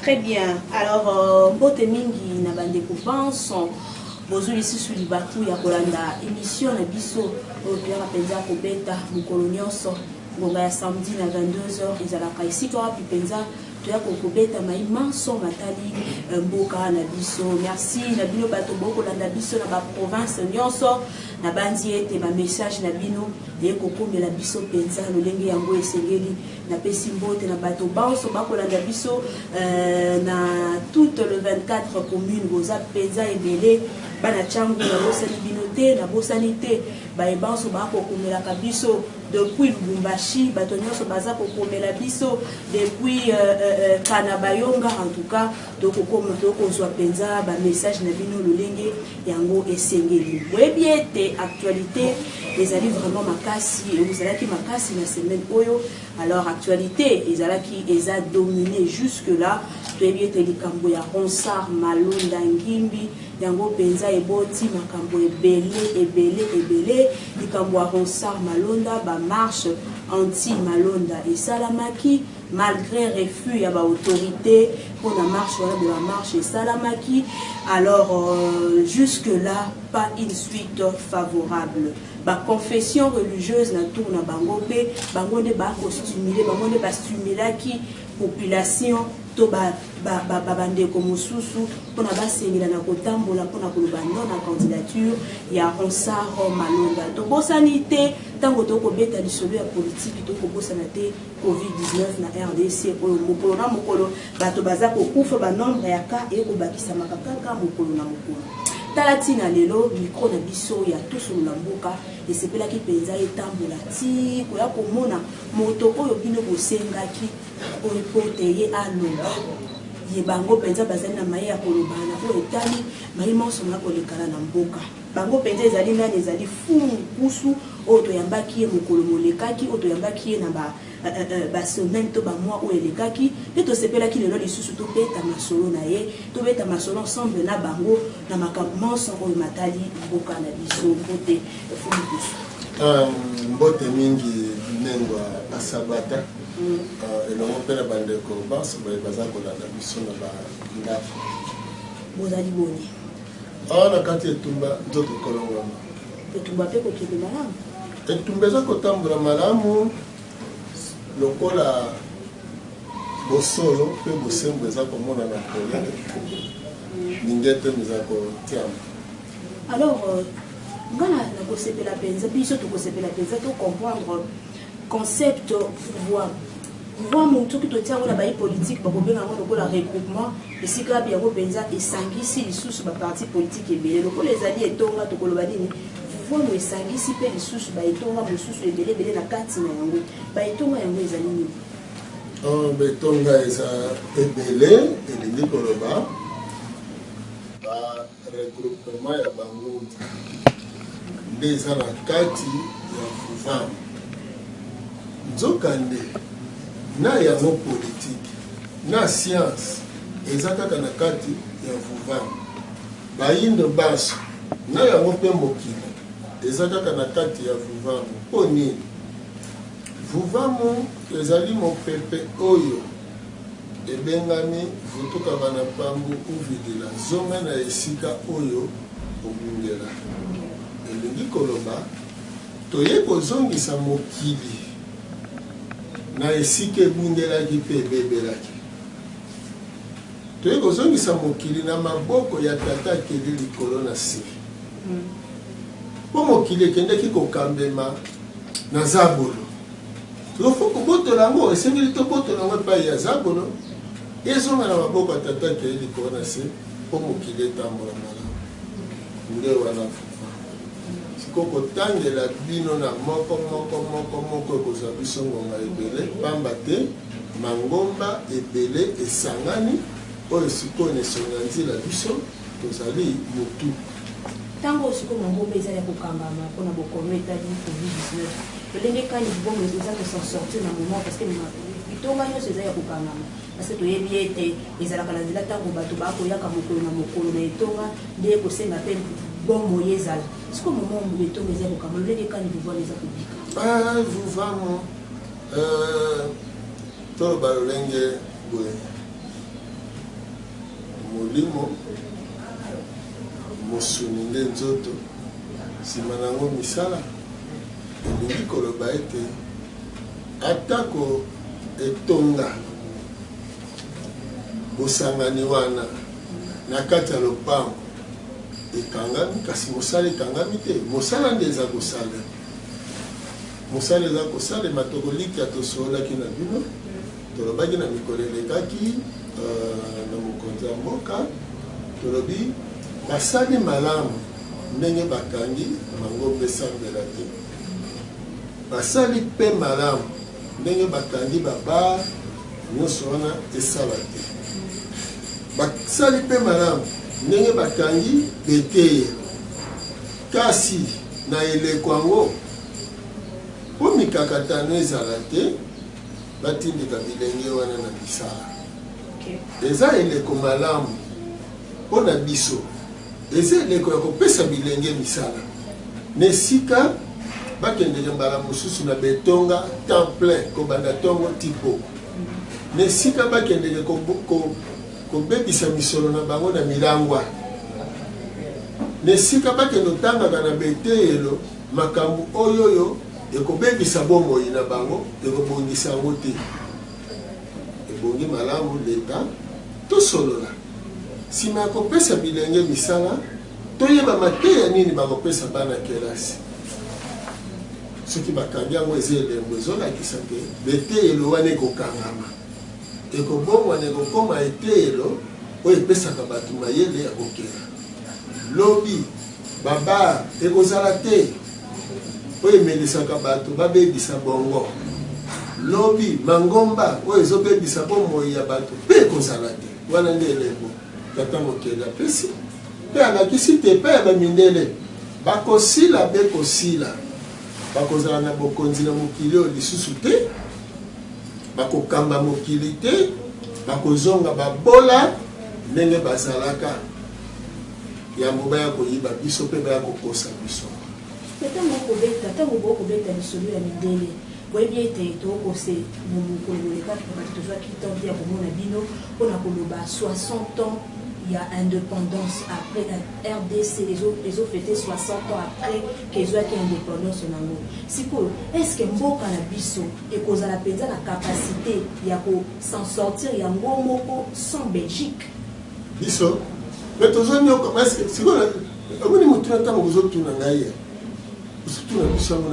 Très bien. Alors, Mbote Mingi na bande coupances, bozuli sisu libaku ya kolanda émission na biso oyo penza kobeta mukolo nyonso ngonga ya samedi na 22h ezalaka esika wapi penza toya kokobeta maimanso matali mboka na biso. Merci na bino bato bokolanda biso na ba province nyonso na bandi ete ba message na bino de kokomela biso penza lolenge yango esengeli na pesi mbote na bato banso bakolanda biso na toute le 24 communes boza penza ebele bana changu na bosani binote na bosani te ba ebanso bakokomela biso depuis Lubumbashi bato nyonso baza kokomela biso depuis Kanabayonga. En tout cas tokozwa penza ba message na bino lolenge yango esengeli boyebi ete actualité ezali vraiment makasi ezalaki makasi na semaine oyo. Alors actualité ezalaki eza dominé jusque là toyebi ete likambo ya Ronsard Malonda Ngimbi yango penza eboti makambo ebele likambo ya Ronsard Malonda ba marche anti Malonda et Salamaki malgré refus ya ba autorité pour la marche wala de la marche et Salamaki. Alors jusque là pas une suite favorable. Ba confession religieuse na tour na bango pe bango de ba costumier bango de ba stimulaki population to ba bande ko mususu pona ba sengela na kotambola pona koloba non na candidature ya Ronsard Malonda to bosanité tango to ko beta lisolo ya politique to ko bosana te COVID-19 na RDC oyo mokolo na mokolo bato baza ko kufa ba nombre ya ka e ko bakisa makaka mokolo na mokolo. Talatina lelo micro na biso ya tous na mboka esepelaki penza etambola ti ko ya komona moto oyo bino bosengaki oyo poteye aloba ye bango penza bazali na maye ya kolobana oyo etali mayi monso na kolekana na mboka bango penza ezali nani ezali fungu kusu oyo toyambaki ye mokolo molekaki oyo toyambaki ye na ba semaine to ba mois oyo elekaki pe tosepelaki lelo lisusu tobeta masolo na ye tobeta masolo ensemble na bango na makambo monso oyo matali mboka na biso mbote fungu kusu mbote mingi nengwa asabata elongo mpe na bandeko banso baza kolanda biso na bandako bozali boni awa na kati etumba nzoto kolongwana etumba mpe kokende malamu etumba eza kotambola malamu lokola bosolo mpe bosembo eza komona na polele ningete miza kotiama. Alors ngana na kosepela penza biso tokosepela penza to comprendre concept pouvoir moto qui totia na bayi politique bakobenga ngo lokola regroupement esika bi yango penza esangisi lisusu ba parti politique ebele lokola ezali etonga tokoloba nini pouvoir mo esangisi pe lisusu ba etonga mosusu ebele na kati na yango ba etonga yango ezali nini betonga eza ebele elingi koloba ba regroupement ya bango nde eza na kati ya pouvoir nzokande na yango politique na science eza kaka na kati ya vuvamu bayindo baso na yango mpe mokili eza kaka na kati ya vuvamu mpo nini vuvamu ezali mopepe oyo ebengami vutuka bana pangu uvidela zonga na esika oyo obungela elingi koloba toye kozongisa mokili na esika ebungelaki mpe ebebelaki toye kozongisa mokili na maboko ya tata akeli likolo na se mpo mokili ekendeki kokambema na zabolo tofo kobotola yango esengeli tobotola yango epai ya zabolo ezonga na maboko ya tata akeli likolo na se mpo mokili etambola malamu nde wana koko tangela bino na moko ekozwa biso ngonga ebele pamba te mangomba ebele esangani oyo sikoyo nesonga nzela biso tozali motu tango sikoyo mangomba ezali ya kokangama mpona bokono etali COVID-19 tolenge kani bomo eza kosan sortir na moment parce que bitonga nyonso eza ya kokangama parce que toyebi ete ezalaka na nzela ntango bato bakoyaka mokolo na mokolo na etonga nde ekosenga mpe bon moyen ezala siko moment betonga eza kokangama lolenge kani vuvamo eza kobika vuvamo toloba lolenge boye molimo mosuni nde nzoto nsima nango misala elingi koloba ete atako etonga bosangani wana na kati ya lopango ekangami kasi mosala ekangami te mosala nde eza kosala mosala eza kosalema tokoliki tosololaki na bino tolobaki na mikolo elekaki na mokonzi ya mboka tolobi basali malamu ndenge bakangi mangombe esambela te basali mpe malamu ndenge bakangi babar nyonso wana esala te basali mpe malamu ndenge bakangi beteyelo kasi na eleko yango po mikakatano ezala te batindika bilenge wana na misala eza eleko malamu mpo na biso eza eleko ya kopesa bilenge misala na esika bakendeke mbala mosusu na betonga temps plein kobanda ntongo tipo na esika bakendeke kobebisa misolo na bango na milangwa na esika bakende otangaka na beteyelo makambo oyoyo ekobebisa bomoi na bango ekobongisa yango te ebongi malamu leta tosolola nsima ya kopesa bilenge misala toyeba mateya nini bakopesa bana kelasi soki bakangi yango eza elembo ezolakisa te beteyelo wana ekokangama ekobongwana ekokoma eteyelo oyo epesaka bato mayele ya kokela lobi babar ekozala te oyo emelisaka bato babebisa bongo lobi mangomba oyo ezobebisa bomoi ya bato mpe ekozala te wana nde elembo tata mokeli apesi mpe alakisi te mpe ya bamindele bakosila be kosila bakozala na bokonzi na mokili oyo lisusu te bakokamba mokili te bakozonga babola ndenge bazalaka yango baya koyiba biso mpe baya kokosa biso ntango bokobeta lisolo ya mindele boyebi ete tokose mokolo ekati tozwaki temps te ya komona bino mpona koloba 60 ans ya indépendance après RDC les ont fêté 60 ans après kezwaki indépendance nango sikoyo estce mboka na biso ekozala mpenza na capacité ya s'en sortir yango moko sans Belgique biso me tozonyoka parce sikoyo omoni motuna ntango bozotuna ngai osutuna biso yango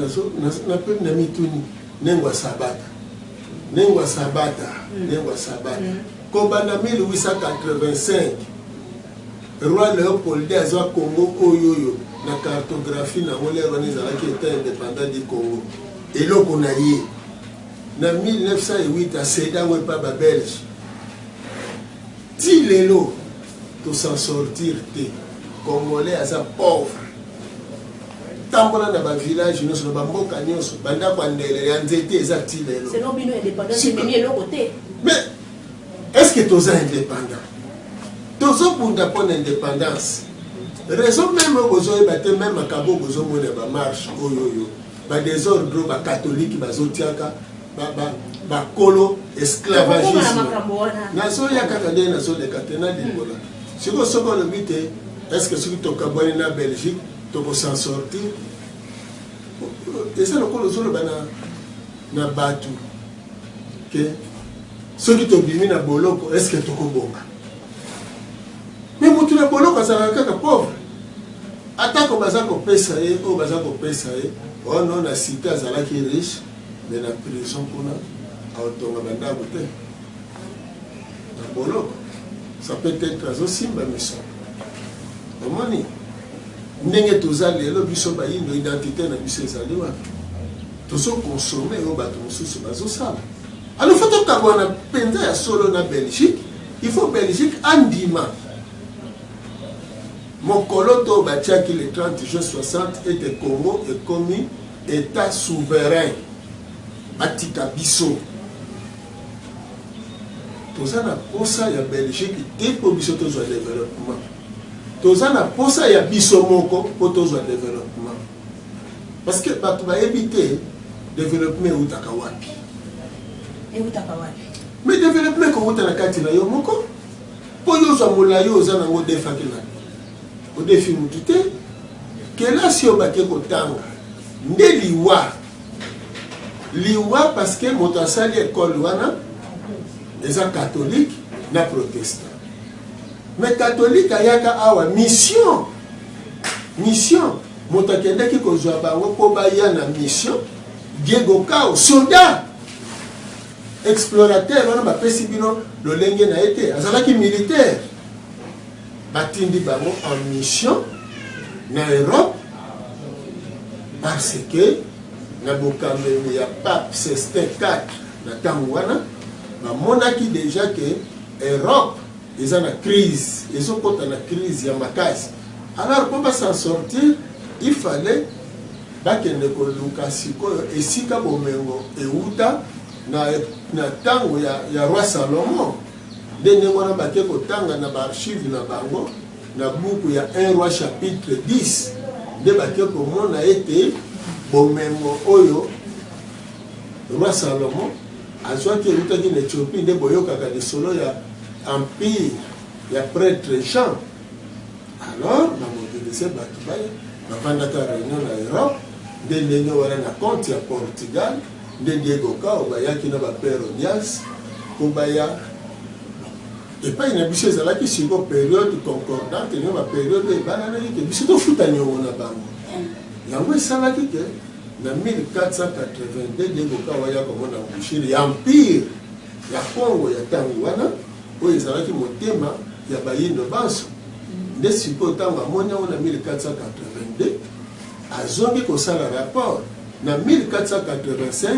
nape na mituni nengwa sabata kobanda 1885 roi Léopold azwa Congo oyoyo na cartographie na ngolero wana ezalaki état indépendant du Congo eloko na ye na 1908 aseda yango epa babelge ti lelo s'en sortir te congolais aza pauvre tambola na bavillage nyonso na bamboka nyonso bandako ya ndele ya nzete eza ti lelo mais est-ce que toza indépendant tozobunda mpo na indépendance raison même oyo bozoyeba te même makambo bozomona bamarche oyoyo badésordre oyo bakatholike bazotiaka bakolo esclavagisme nazoya kaka nde nazoleka te na lingola sikoyo soki olobi te est ce que soki tokabwani na Belgique tokosan sortir eza lokola ozoloba na bato ke soki tobimi na boloko est ce que tokobonga mais motu na boloko azalaka kaka pauvre atako baza kopesa ye oyo baza kopesa ye ono na cité azalaki riche mais na prison mpona aotonga bandako te na boloko ça peut être azosimba miso omoni ndenge toza lelo biso bayindo identité na biso ezali wapi tozokonsome oyo bato mosusu bazosala alors fo tokabwana mpenza ya solo na Belgique il faut Belgique andima mokolo to batiaki le 30 juin 60 ete Congo ekomi état souverain batika biso toza na posa ya Belgique te mpo biso tozwa développement toza na posa ya biso moko mpo tozwa développement parce que bato bayebi te développement eutaka wapi mais développement ekouta na kati na yo moko mpo yo ozwa molayo oza nango defaki na odefi mutu te kelasi oyo bake kotanga nde liwa parce que moto asali ekole wana eza catholique na protestant mais catholique ayaka awa mission moto akendaki kozwa bango mpo baya na mission Diego Cao soldat explorateur wana bapesi bino lolenge na ye te azalaki militaire batindi bango en mission na Europe parce que na bokambeli ya pape Sextin IV na ntango wana bamonaki déjà que Europe eza na crise ezokota na crise ya makasi alors pour s'en sortir il fallait bakende koluka sikoyo esika bomengo euta na ntango ya roi Salomon ndenge wana bake kotanga na baarchive na bango na buku ya 1 roi chapitre 10 nde bake komona ete bomengo oyo roi Salomon azwaki eutaki na Ethiopie nde boyokaka lisolo ya empire ya prêtre Jean alors bamobilise bato baye bavandaka réunion na Europe nde ndenge wana na compte ya Portugal nde Diego Cao bayaki na bapère Onias mpo baya epai na biso ezalaki siko période concordante nio bapériode ebananaki ke biso tofuta niongo na bango yango esalaki ke na 1482 Diego Cao aya komona mbushiri ya empire ya Congo ya ntango wana oyo ezalaki motema ya bayindo banso nde sikoyo ntango amoni yango na 1482 azongi kosala rapport na 1485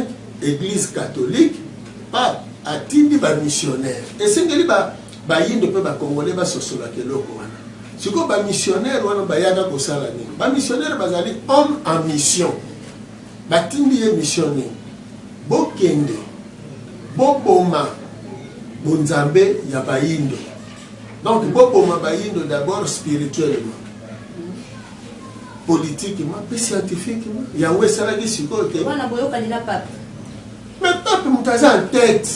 église catholique pape atindi bamissionnaire esengeli bayindo mpe bakongole basosolaka eloko wana sikoyo bamissionnaire wana bayaka kosala nini bamissionnaire bazali homme en mission batindi ye mission nini bokende boboma bonzambe ya bayindo donc boboma bayindo d'abord spirituellement politiquement et scientifiquement yango esalaki sikoyo te wana boyokani na pape mais pape moto aza en tête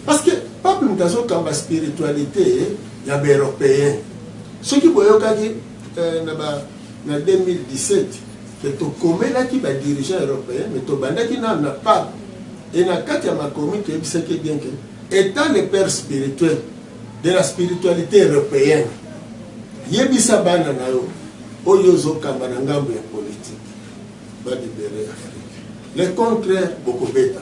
parce que pape moto azokamba spiritualité ya baeuropéen soki boyokaki na 2017 ke tokomelaki badirigeant européen mais tobandaki nano na pape et na kati ya makomi toyebisaki bien que étant le père spirituel de la spiritualité européenne yebisa bana na yo oyo ozokamba na ngambo ya politique balibere Afrique le contraire bokobeta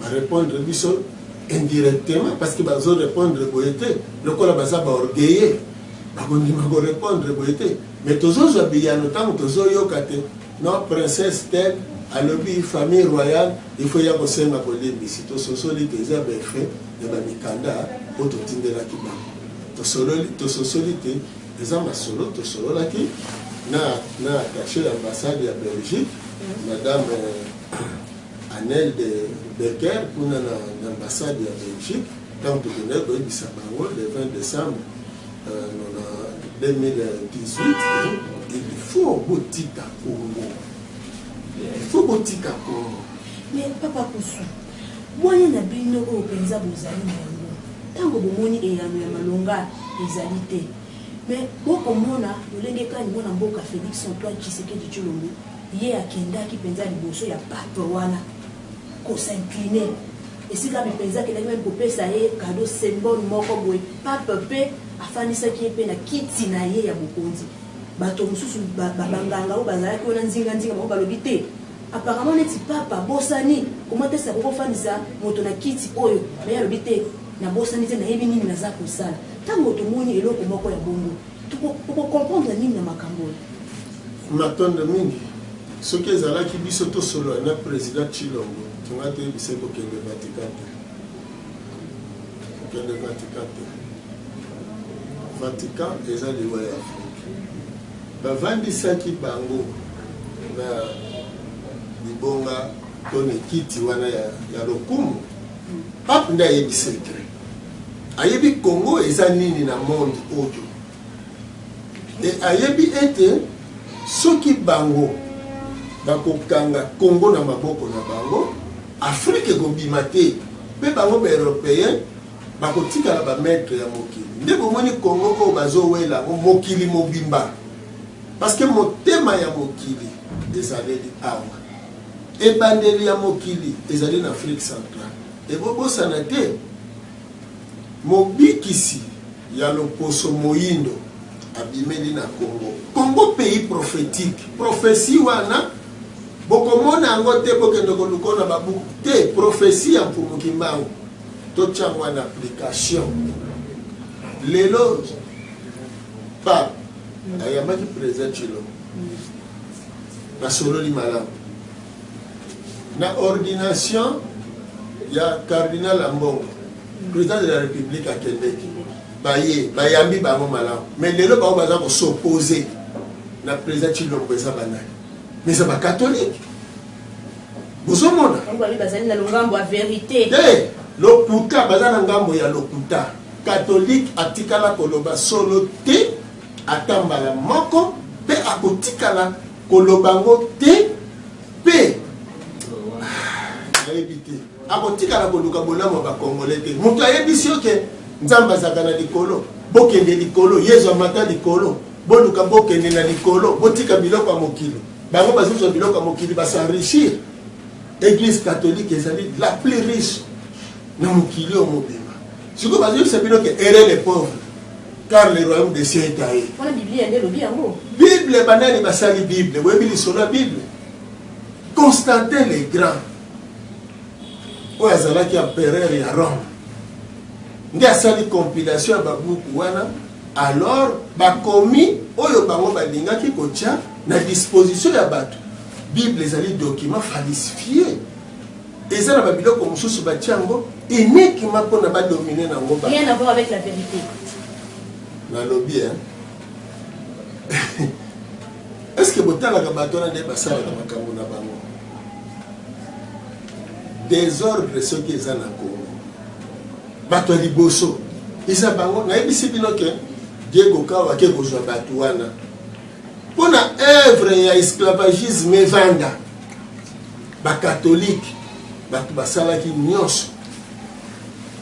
barépondre biso indirectement parce que bazorépondre boye te lokola baza baorgueille bakondima korépondre boye te mais tozozwa biyano ntango tozoyoka te non princesse tel alobi famille royale il faut ya kosenga kolembisi tososoli te eza befe ya bamikanda po totindelaki bango tososoli te eza masolo tosololaki na attaché l'ambassade ya Belgique madame Annelle de Becker kuna na ambassade ya Belgique tant tokende koyebisa bango le 20 décembre 2018 il faut botika Congo il faut botika Congo mais papa Kusu moyen na bino oyo penza bozali na yango ntango bomoni eyano ya malonga ezali te mais bokomona lolenge kani mwana mboka Félix Antoine Tshisekedi Tshilombo ye akendaki penza liboso ya pape wana kos'incline esika mipenza akendaki meme kopesa ye kado symbole moko boye pape mpe afanisaki ye mpe na kiti na ye ya bokonzi bato mosusu banganga oyo bazalaki wana nzinga bango balobi te apparemment neti papa abosani koma te sa kokofanisa moto na kiti oyo me alobi te nabosani te nayebi nini naza kosala ntango tomoni eloko moko ya bongo tokokomprendre nini na makambo oyo matonde mingi soki ezalaki biso tosolola na président Tshilombo tonga toyebisa kokende Vatican te Vatican eza liwa ya Afrique bavandisaki bango na libonga tone kiti wana ya lokumu pape nde ayebi secret ayebi Congo eza nini na monde oyo e ayebi ete soki bango bakokanga Congo na maboko na bango Afrique ekobima te mpe bango baeuropéen bakotikala ba maître ya mokili nde bomoni Congo ko bazowela mokili mobimba parce que motema ya mokili ezali awa ebandeli ya mokili ezali na Afrique centrale ebobosana te mobikisi ya loposo moyindo abimeli na Congo pays prophétique prophétie wana bokomona yango te bokende kolukona babuku te prophétie ya mpumukimbango totiango na application lelo pa ayambaki président Chilombo basololi malamu na ordination ya cardinal Ambongo président de la République à Québec bayambi bango malamu mais lelo bango baza s'opposer na président Chilombo eza banani mais ça va catholique bozomona ngwa bazali na longambo ya vérité lokuta baza na ngambo ya lokuta catholique atikala koloba solo te atambala moko pe akotikala kolobango te pe ayebi te akotikala koluka bolamo bakongole te moto ayebisi oke nzambe azaka na likolo bokende likolo yezu amata likolo boluka bokende na likolo botika biloko ya mokili bango bazozwa biloko ya mokili basenrichir église catholique ezali la plus riche na mokili oyo mobima sikoyo bazoyebisa bino ke ere les pauvres car le royaume des cieux est à eux. Bible banani basali Bible boyebi lisolo ya Bible Constantin le Grand oyo azalaki empereur ya Rome nde asali compilation ya babuku wana alors bakomi oyo bango balingaki kotia na disposition ya bato Bible ezali document falsifié eza na babiloko mosusu batia yango uniquement mpona badomine nango rien à voir avec la vérité na lobby hein est-ce que botalaka bato wana nde basalaka makambo na bango désordre soki eza na Congo bato ya liboso eza bango nayebisi bino ke Diego Kawa ake kozwa bato wana mpona œuvre ya esclavagisme evanda bakatholike bato basalaki nyonso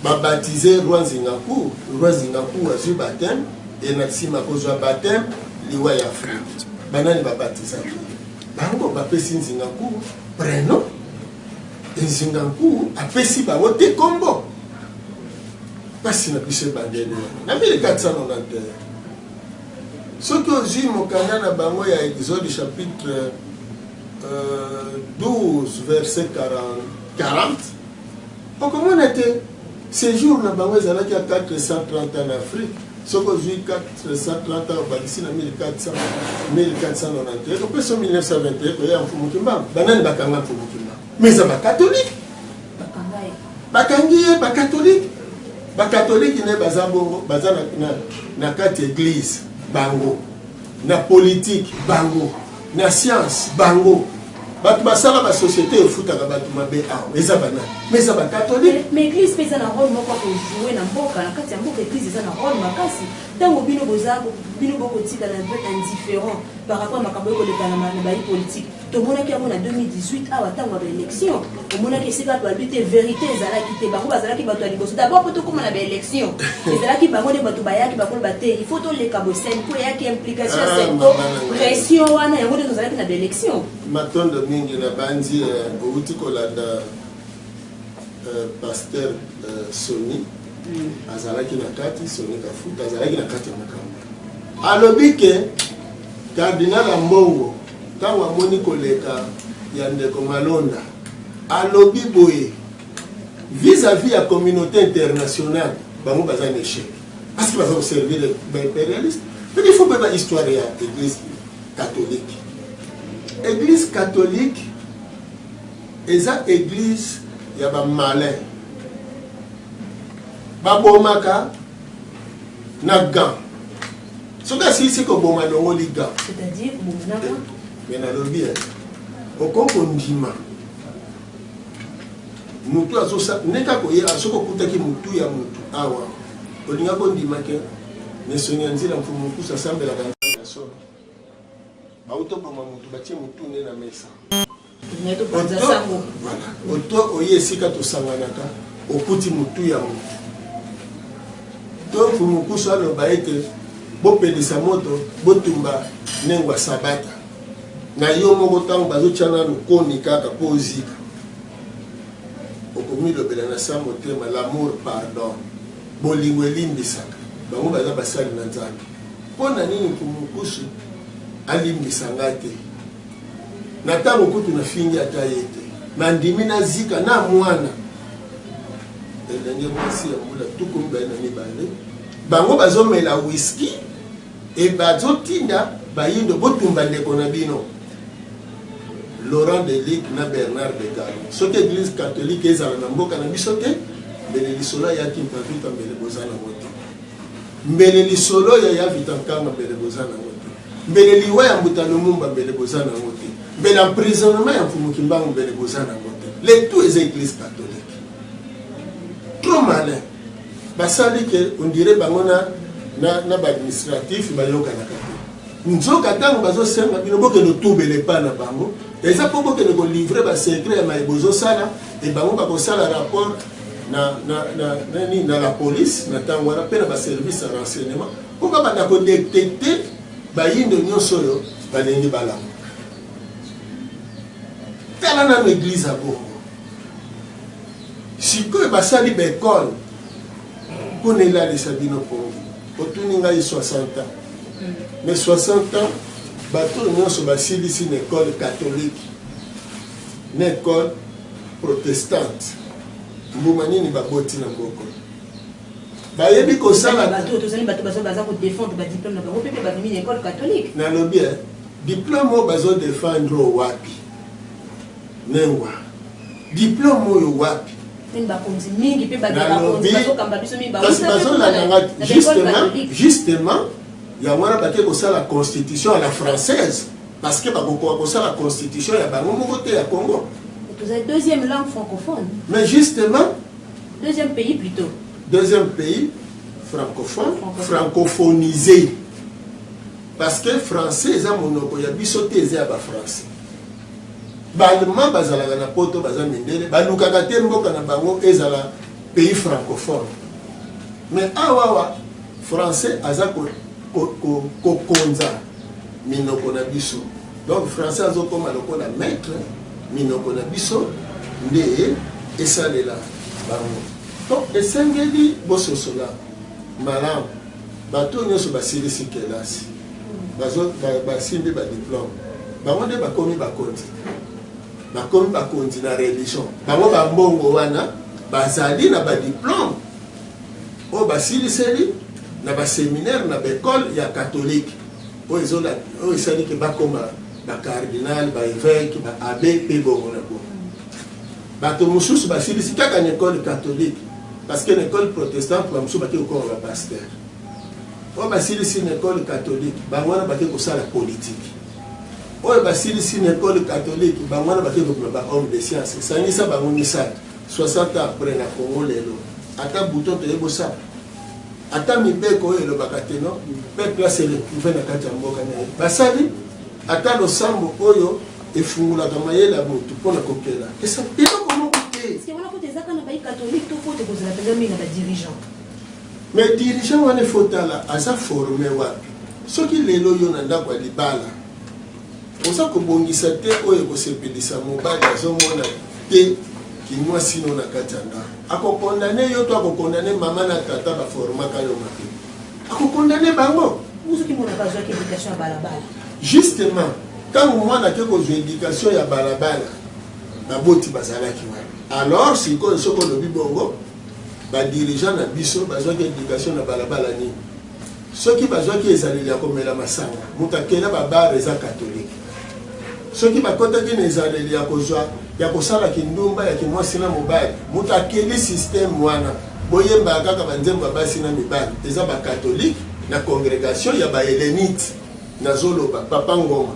babatize roi Nzingaku azwi bateme e na nsima kozwa bateme liwa ya Afrique banani babatizaki bango bapesi Nzingaku prénom Nzingaku apesi bango te kombo pasi na biso ebandeli na 1491 soki ozwi mokanda na bango ya Exode chapitre 12 verset 40 okomona te séjour na bango ezalaki ya 430 ans na Afrique soki ozwi 430 ans obakisi na 1491 kopesa 1921 koya mfumukimbango banani bakanga mfumukimbango mais eza bakatholike bakangi ye bakatholike ne baza bongo baza na kati église bango na politique bango na science bango bato basala ba société efutaka bato mabe awa eza banani mais eza bakatholike mais église pesa na rôle moko kozouer na mboka na kati ya mboka église eza na rôle makasi ntango bino bokotikala un peu indifférent par rapport à makambo ekolekana na bayi politique tomonaki yango na 2018 awa ntango ya baélection omonaki esika bato babi te vérité ezalaki te bango bazalaki bato ya liboso d'abord mpo tokóma na baélection ezalaki bango nde bato bayaki bakoloba te il faut toleka bosen mpo eyaki implication ya serto pression wana yango nde tozalaki na baélection matondo mingi na bandi outi kolanda pasteur Soni azalaki na kati Soni Kafuta azalaki na kati ya makambo alobi ke cardinal Ambongo ntango amoni koleka ya ndeko Malonda alobi boye vis-à-vis ya communauté internationale bango baza un échec parce que baza koservir baimpérialiste mais il faut beba histoire ya église catholique eza église ya bamalin babomaka na gant soki asilisi koboma longoli gant c'est-à-dire mais nalobi okoko ndima mutu neka koyela soki okutaki mutu ya mutu awa olinga kondima ke mesoni ya nzela mfumukusa asambelaka na solo bautoboma mutu batie mutu nde na mesa oto oye esika tosanganaka okuti mutu ya mutu to fumukusu aloba ete bopelisa moto botumba nengwa sabata na yo moko ntango bazotyana nokoni kaka mpo ozika okomilobela na sa motema l'amour pardon bolingo elimbisaka bango baza basali na nzambe mpo na nini fumukusu alimbisa ngai te na ntango kutu nafingi ata ye te nandimi nazika na mwana elenge mwasi ya mbula tuku mibale na mibale bango bazomela whisky e bazotinda bayindo botumba ndeko na bino Laurent Delic na Bernard de Galo soki église catholique ezala na mboka na biso te mbele lisolo yaki mpavita mbele boza nango te mbele lisolo ya vita nkanga mbele boza nango te mbele liwa ya mbuta lumumba mbele boza nango te mbele emprisonnement ya mfumuki mbangu mbele boza nango te le tout eza église catholique trop malin basali ke on dirait bango na baadministratif bayokanaka te nzoka ntango bazosenga bino bokende otubela epai na bango eza mpo bokende kolivre basecret ya maye bozosala e bango bakosala rapport na la police na ntango wana mpe na baservice ya renseignement mpo babanda kodetecte bayindo nyonso oyo balingi balamba tala nano église ya bongo sikoyo basali baekole mpona elalisa bino mpongo otuni ngai 60 ans mais 60 ans bato nyonso basilisi na école catholique na école protestante mbuma nini baboti na mboko bayebi kosala nalobi diplôme oyo bazodefendre oyo wapi nengwa diplôme oyo wapi kasi bazolanga justement yango wana bake kosala constitution à la française parce que bakokoka kosala constitution ya bango moko te ya Congo. Deuxième langue francophone. Mais justement deuxième pays plutôt. Deuxième pays francophone, francophonisé. Parce que français eza monoko ya biso te eza ya ba français. Balma bazalaka na poto baza mindele balukaka te mboka na bango ezala pays francophone. Mais awawa français aza kokonza minoko na biso. Donc français azokoma lokola maître minoko na biso nde esalela bango. Donc esengeli bososola malamu bato nyonso basilisi kelasi basimbi badiplôme bango nde bakomi bakonzi na religion bango bambongo wana bazali na badiplôme oyo basiliseli na baséminaire na baekole ya catholique oyo esaliki bakoma bacardinal baévêque baabe mpe bongo na bongo bato mosusu basilisi kaka na école catholique parce que l'école protestante bamosusu bake kokoma bapaster oyo basilisi na école catholique bango wana bake kosala politique oyo basilisi na école catholique bango wana bake kokoma bahomme de science esangisa bango misato 60 ans après na Congo lelo ata bouton toyebosala ata mibeko oyo elobaka te no peuple aseretrouve na kati ya mboka na ye basali ata losambo oyo efungulaka mayele ya motu mpona kokela eloko moko te. Mais dirigeant wana efotala aza forme wapi soki lelo yo na ndako ya libala oza kobongisa te oyo ekosepelisa mobali azomona te kimwasino na kati ya ndako akokondane yo to akokondane mama na tata baformaka yo mabe akokondane bango justement ntango mwana ake kozwa éducation ya balabala baboti bazalaki wana alors sikoyo soki olobi bongo badirigant na biso bazwaki éducation na balabala nini soki bazwaki ezaleli ya komela masanga moto akela babare eza katholike soki bakotaki na ezaleli ya kozwa ya kosala kindumba ya kimwasi na mobali moto akeli systeme wana boyembaka kaka banzembo ya basi na mibali eza bakatholike na congrégation ya bahélénite nazoloba papa ngoma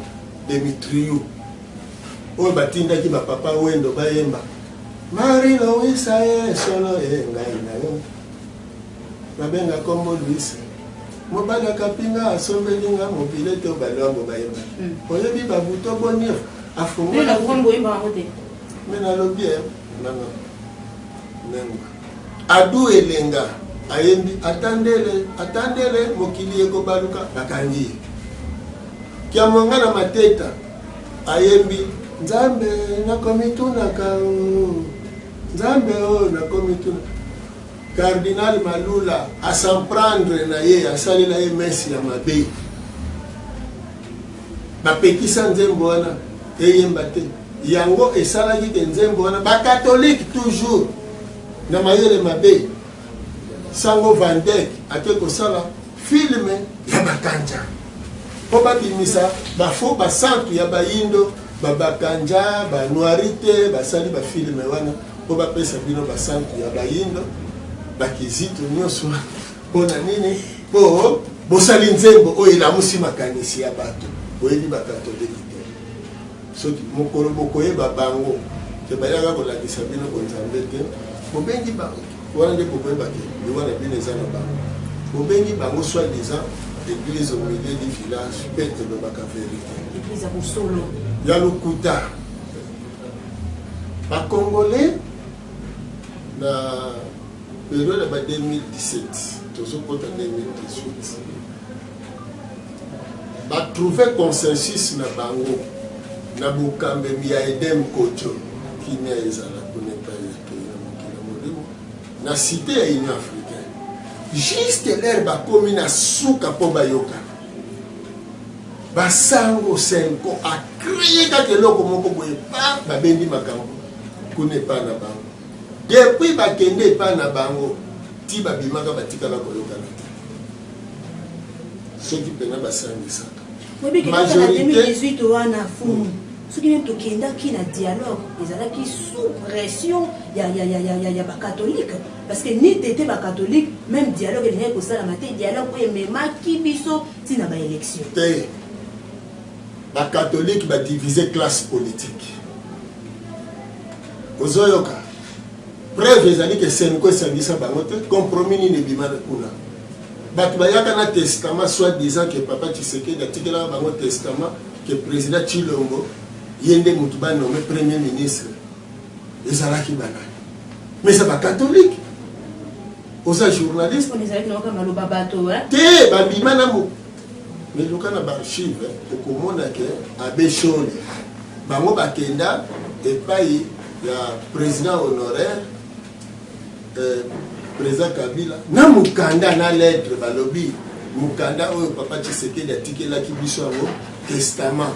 Demetriou oyo batindaki bapapa wendo bayemba Marie Louise aye solo ngai na yo babenga kombo Louise mobali akapinga asombeli nga mobile te obalwango bayemba oyebi babuto bonio afungola me nalobi nanga adu elenga ayembi atandele mokili ekobaluka bakangi kia monga na mateta ayembi nzambe nakomitunaka nzambe o nakomituna Cardinal Malula a s'en prendre na ye asalela ye mesi ya mabe bapekisa nzembo wana eyemba te yango esalaki ke nzembo wana bakatholike toujours na mayele mabe sango Vandek ake kosala filme ya bakanja po babimisa bafo basantu ya bayindo babakanja banoirite basali bafilme wana po bapesa bino basantu ya bayindo bakizito nyonso mpona nini po bosali nzembo oyo elamusi makanisi ya bato oyebi bakatoliki te soki mokolo bokoyeba bango te bayaka kolakisa bino konzambe te bobengi bango wana nde bokoyebake liwana bino eza na bango bobengi bango soit disant église au milieu du village pete lobaka vérité ya lokuta bakongolais na période ba 2017 tozokota 2018 batrouve consensus na bango na bokambemi ya Edem Kojo kini ezala kunepa na mokili molimo na cité ya Union africaine juste l'air bakomi na suka po bayoka basango senko akreye kaka eloko moko boye pa babendi makambo kunepa na bango depuis bakende epa na bango ti babimaka batikala koyokana te soki mpena basangisaka majorité wana fumu soki même tokendaki na dialogue ezalaki sous pression ya bacatholique parce que ni tete bacatholique même dialogue elingaki kosalama te dialogue oyo ememaki biso ntina baélection te bacatholique badivise classe politique ozoyoka preuve ezali ke senko esangisa bango te compromis nini ebima kuna bato bayaka na testament soit disant que papa Tshisekedi atikelaka bango testament que président Tshilombo ye nde motu banome premier ministre ezalaki banani mais c'est bacatholique oza journaliste te babima na mo mais loka na baarchive okomona ke abe shole bango bakenda epai ya président honoraire président Kabila na mukanda na lettre balobi mukanda oyo papa Tshisekedi atikelaki biso yango testament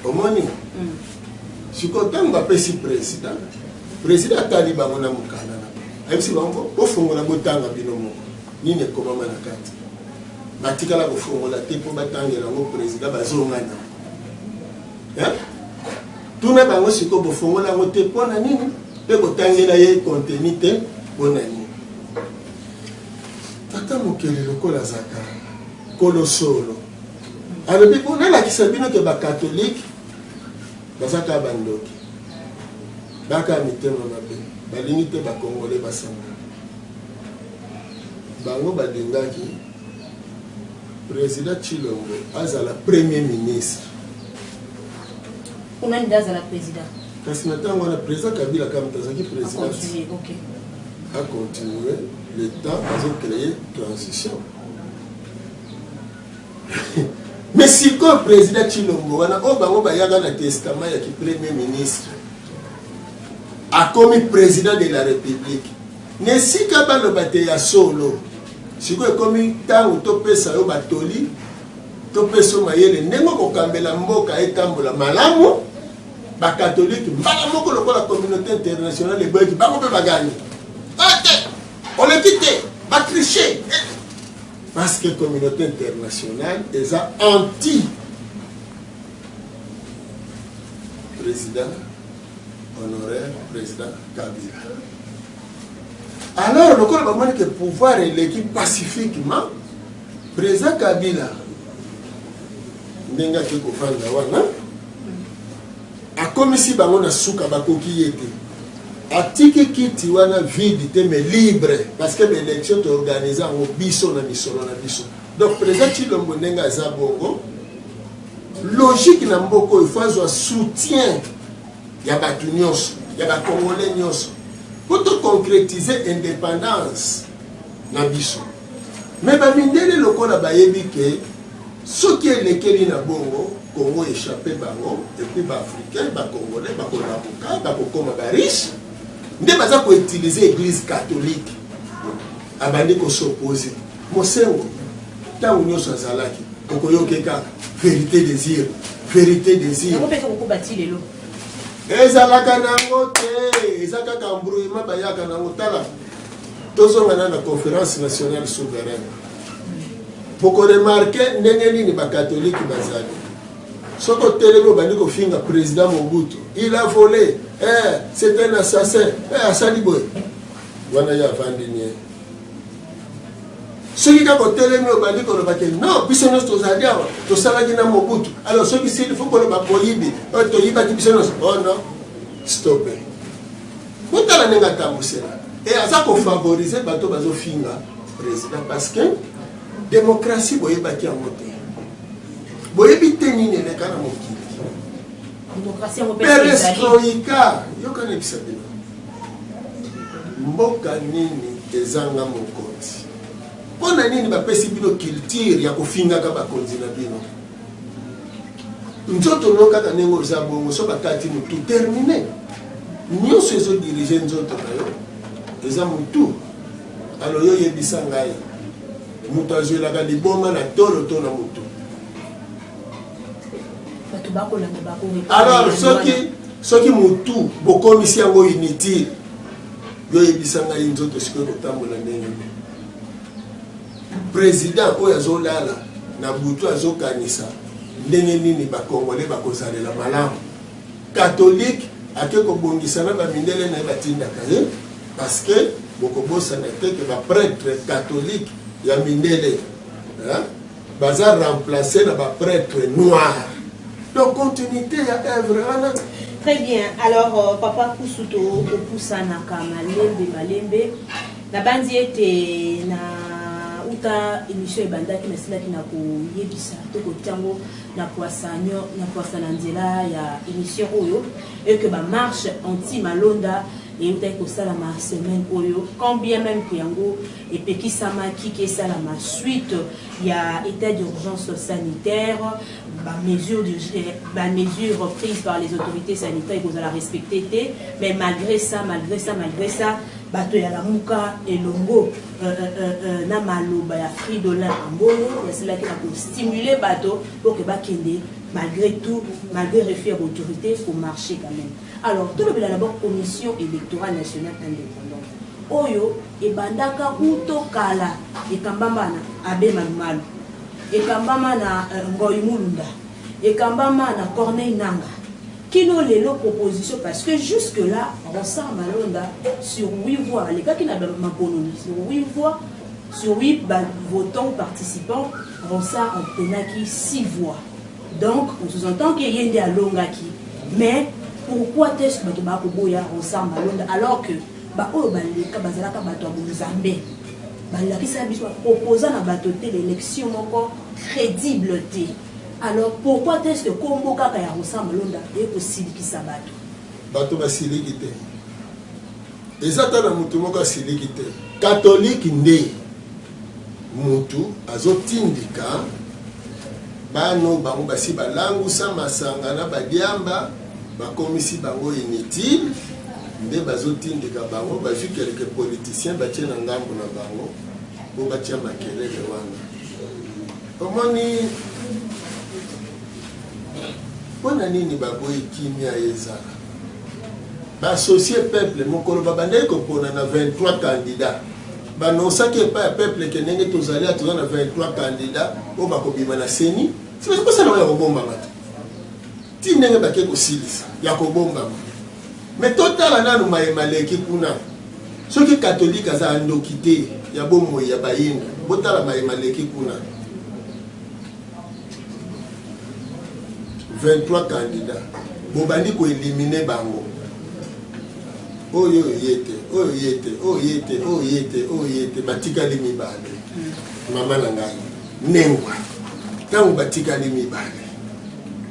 omoni siko ntango bapesi président atali bango na mukanda na ayebisi bango bofongola botanga bino moko nini ekomama na kati batikala kofongola te mpo batangela yango président bazongana tuna bango siko bofongola yango te mpona nini mpe kotangela ye kontenu te mpona nini tata mokili lokola azaka kolosolo alobi nalakisa bino ke bakatholike bazaka bandoki baka mitema mabe balingi te bakongole basangana bango balingaki président Tshilombo azala premier ministre unani ndazala président kasi na ntango wana président Kabila kama tazaki président a continué le temps azocréer transition mais sikoyo président Tshilombo wana oyo bango bayaka na testament ya premier ministre akomi président de la république nesika baloba te ya solo sikoyo ekomi ntango topesa yo batoli topesa mayele ndenge kokambela mboka etambola malamu bakatholike mbala moko lokola communauté internationale eboyeki bango mpe baganye te oleki te batriche parce que communauté internationale eza anti président honoraire président Kabila alors lokola bamoni ke pouvoir eleki pacifiquement président Kabila ndenge ake kofanda wana akomisi bango na suka bakoki ye te atiki kiti wana vide te mais libre parce que l'élection t'organise yango biso na misolo na biso donc président Tshilombo ndenge aza bongo logique na mboka oyo faut azwa soutien ya bato nyonso ya bakongolais nyonso pour concrétiser l'indépendance na biso. Mais bamindele lokola bayebi ke soki elekeli na bongo Congo échappé bango et puis ba africain ba congolais ba kolamuka ba kokoma ba riche nde baza ko utiliser église catholique abandi ko s'opposer mosengo tango nyonso azalaki kokoyokeka vérité désir ezalaka nango te eza kaka mbrouillement bayaka nango tala tozongana na conférence nationale souveraine poko remarquer ndenge nini bakatholike bazali soko telemi obandi kofinga président Mobutu il a volé c'est un assassin asali boye wana ya avandi nie soki kaka otelemi obandi koloba ke non biso nyonso tozali awa tosalaki na Mobutu alors soki sili fo koloba boyibi toyibaki biso nyonso oh non stop botala ndenge atambusela et aza kofavorize bato bazofinga président parce que démocratie boyebaki yango te boyebi te nini eleka na mokili perestroika yokanebisa bino mboka nini ezanga mokonzi mpona nini bapesi bino culture ya kofingaka bakonzi na bino nzoto no kaka ndenge oza bongo so bakati motu termine nyonso ezodirige nzoto na yo eza motu alo yo yebisa ngai moto azwelaka liboma na tolo to na motu alors soki motu bokomisi yango inutile yo yebisa ngai nzoto sikoyo kotambola ndenge président oyo azolala na butu azokanisa ndenge nini bakongole bakozalela malamu catholique ake kobongisa na bamindele na ye batindaka ye parce que bokobosana te ke baprêtre catholique ya mindele baza remplacé na baprêtre noir. Donc continuité ya œuvre. Très bien. Alors papa Kusuto Opusanaka Malembe na bandi ete na uta émission ebandaki na silaki na koyebisa to kotango na poissanyo na poissana nzela ya émission oyo et que ba marche anti malonda et uta ko sala ma semaine oyo quand bien même que yango et pekisama ki ke sala ma suite ya état d'urgence sanitaire ba mesure prises par les autorités sanitaires que vous allez respecter mais malgré ça bato ya lamuka elongo na maloba ya fridola ambolo c'est qui a stimuler bato pour que bakende malgré tout malgré refus de l'autorité faut marcher quand même. Alors tout le monde d'abord commission électorale nationale indépendante oyo ebandaka uto kala ekambamba na abe malumalu ekambamba na ngoyi mulunda ekambamba na Corneille Nanga qui nous les propositions parce que jusque là on sent malonda sur 8 voix les gars qui n'a pas bonhomie sur 8 voix sur 8 votants participants on sent en tenaki 6 voix donc on sous-entend qu'il y a des longaki mais pourquoi est-ce que on sent malonda alors que ba o baleka bazalaka bato Mozambique balaki sa biso opposant na bato te l'élection encore crédible te. Alors pourquoi est-ce que Kombo kaka ya ressemble londa et possible qui sabato bato basiliki te ezata na mutu moko siliki te catholique nde mutu azotindika bano bango basi balangusa masanga na badiamba bakomisi bango inutile nde bazotindika bango bazwi quelques politiciens batie na ngambo na bango bo batia makelele wana omoni pona nini baboyi kimia ezala baassocie peuple mokolo babandaki kopona na 23 candidats banosaki epai ya peuple ke ndenge tozali atoza na 23 candidats oyo bakobima na seni sikosala ya kobombama te ti ndenge bake kosilisa ya kobombama me totala nanu mayema leki kuna soki katholike aza ndoki te ya bomoi ya bayinda botala mayema leki kuna 23 candidats bobandi ko éliminer bango oyo yete batikali mibale mama na ngai nengwa tango batikali mibale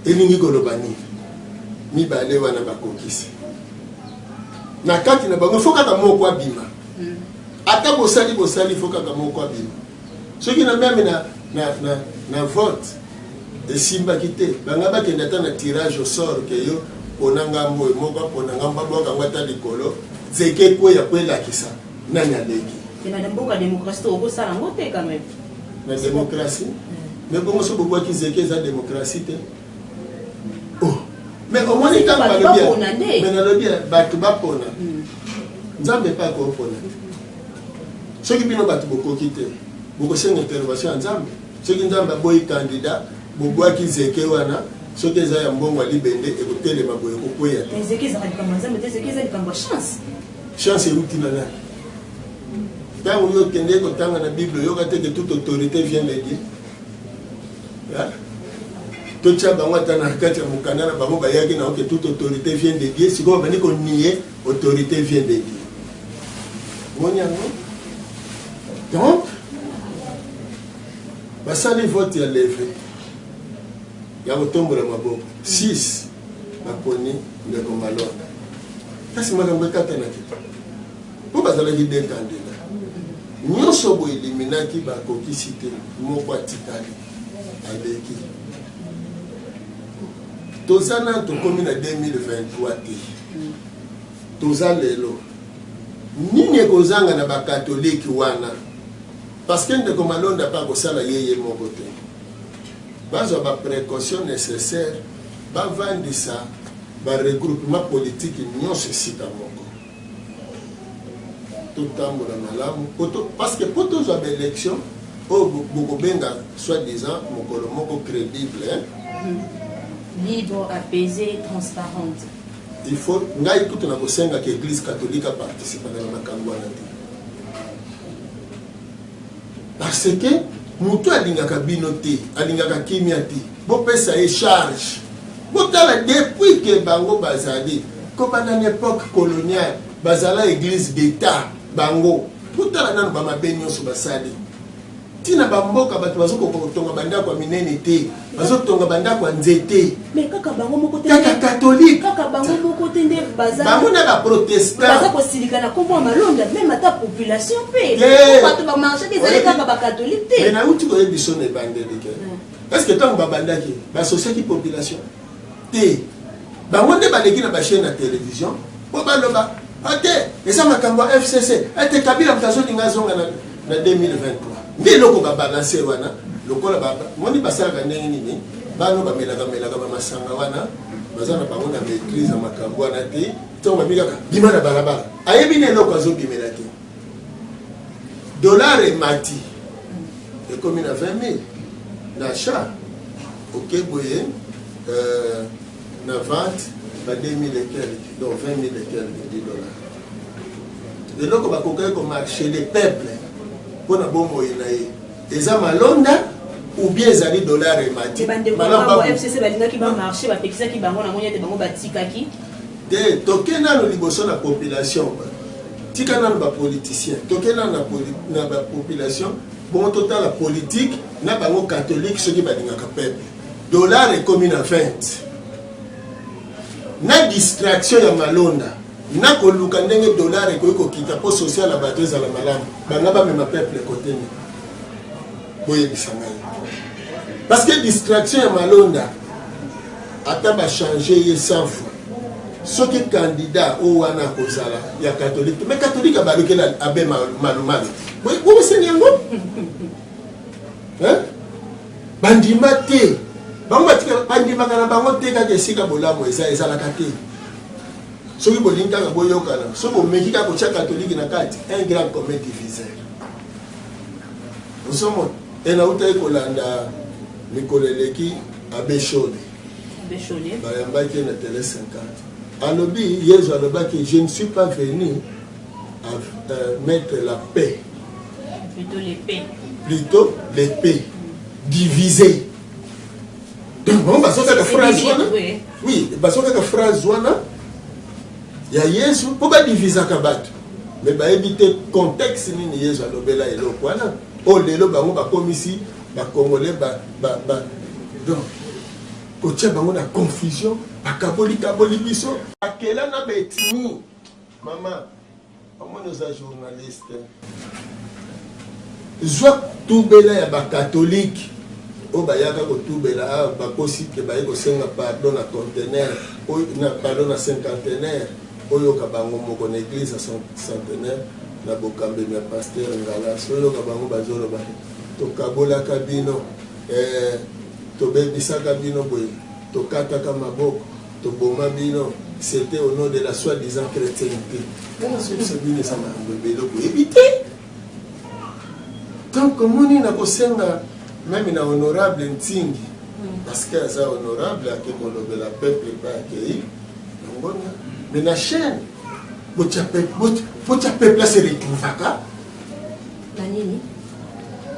elingi koloba nini mibale wana bakokisi na kati na bango faut kaka moko abima ata bosali faut kaka moko abima soki na même na vote de simba kité banga bakenda ta na tirage au sort que yo onanga mboy moko ponanga mbaboka ngata likolo zeke ko ya kwela kisa nani aleki ina ndamboka démocratie au sala ngote quand même la démocratie mais comment so bobo ki zeke za démocratie te oh mais au moins il t'a pas bien mais na le bien batu bapona nzambe pa ko pona soki bino batu boko kité boko senga intervention nzambe soki nzambe boy candidat bobo ki zeke wana soki eza ya mbongo alibende ekotelema boye kokwea te ezeki ezalaka likambo nzambe te ezeki eza likambo ya chance euti na nani ntango yo okende kotanga na bible oyoka te ke toute autorité vient de Dieu totia bango ata na kati ya mokanda na bango bayaki na oke toute autorité vient de Dieu sikoyo bandi konie autorité vient de Dieu moni yango donc basali vote ya leve ya kotombola maboko 6 baponi ndeko malonda kasi makambo ekatanaki mpo bazalaki de kandela nyonso boye eliminaki bakokisi te moko atikali aleki toza na tokomi na 2023 te toza lelo nini ekozanga na bakatoliki wana parce que ndeko malonda pa kosala yeye moko te bazwa baprécaution nécessaire bavandisa baregroupement politique nyonso esika moko totambola malamu parce que po tozwa baélection oyo bokobenga soi-disant mokolo moko crédible libre, apaisée, transparente. Il faut ngai kutu na kosenga que l'église catholique participe na makambo wana te parce que mutu alingaka bino te alingaka kimia te bopesa ye charge botala depuis que bango bazali kobanda na époque coloniale bazala église d'état bango botala nanu bamabe nyonso basali tina bamboka bato bazokotonga bandako ya minene te bazotonga bandako ya nzete mais kaka bango moko te kaka catholique kaka bango moko te nde baza bango na baprotestant baza kosilika na kombo malonda même ata population pe bato bamarché te ezali kaka bacatholique te mais nauti koyebi so na ebandeli ke est ce que ntango babandaki basosiaki population te bango nde baleki na bachaine na télévision po baloba ate eza makambo ya fcc ete kabila moto azolinga azonga na 2023 nde eloko babalanse wana lokola moni basalaka ndenge nini bano bamelaka bamasanga wana baza na bango na maîtrise ya makambo wana te ntango babi kaka bima na balabala ayebi na eloko azobimela te dollar emati ekomi na 20 000 na achat oke boye na vente ba 2 000 et quelques donc 20 000 et quelques $10 eloko bakokaki komarché le peuple pour na bombo na ye eza malonda ou bien ezali dollar emati FCC balingaki bamarché bapekisaki bango na moni ete bango batikaki te toke nano liboso na population tika nano bapoliticien toke nano na bapopulation bongo totala politique na bango catholique soki balingaka peuple dollar ekomi na 20 na distraction ya malonda na koluka ndenge dollar ekoki kokita po social ya bato ezala malamu banga bamema peuple ekoteni boyebisa ngai parce que distraction ya malonda ata bachange ye 100 fois soki candidat oyo wana akozala ya catholique mais catholique abalukela abe malumalu boboseni yango bandima te bango batika bandimaka na bango te kaka esika bolamu ezalaka te soki bolingi kaka boyokana soki omeki kaka kotia catholique na kati un grand commun diviseur osomona enauta ekolanda mikolo eleki abeshone bayambaki na tele 50 alobi yesu alobaki je ne suis pas venu à mettre la paix plutôt l'épée divisée donc bango bazokaka phrase wana oui bazokaka phrase wana ya yesu mpo badivisaka bato mais bayebi te contexte nini yesu alobela eloko wana oyo lelo bango bakomisi bakongole donc kotia bango na confusion bakaboli biso bakela na baethnie Maman, comment nous sommes journalistes? Soit tout bela ya ba catholique, au bayaka ko tout bela ba kosi ke ba ko senga pardon na conteneur, o na pardon na cinquantenaire, o yo ka bango moko na église à centenaire na bokambe na pasteur ngala, so yo ka bango bazolo ba to kabola kabino to bebisa kabino boy, to kata ka maboko, to boma bino, c'était au nom de la soi-disant chrétienté. Comment c'est bien ça m'a bébé ko éviter? Donc, comme on est même na honorable ntingi, parce que ça honorable, que la peuple pas accueilli, mais la chaîne, votre peuple là se retrouve à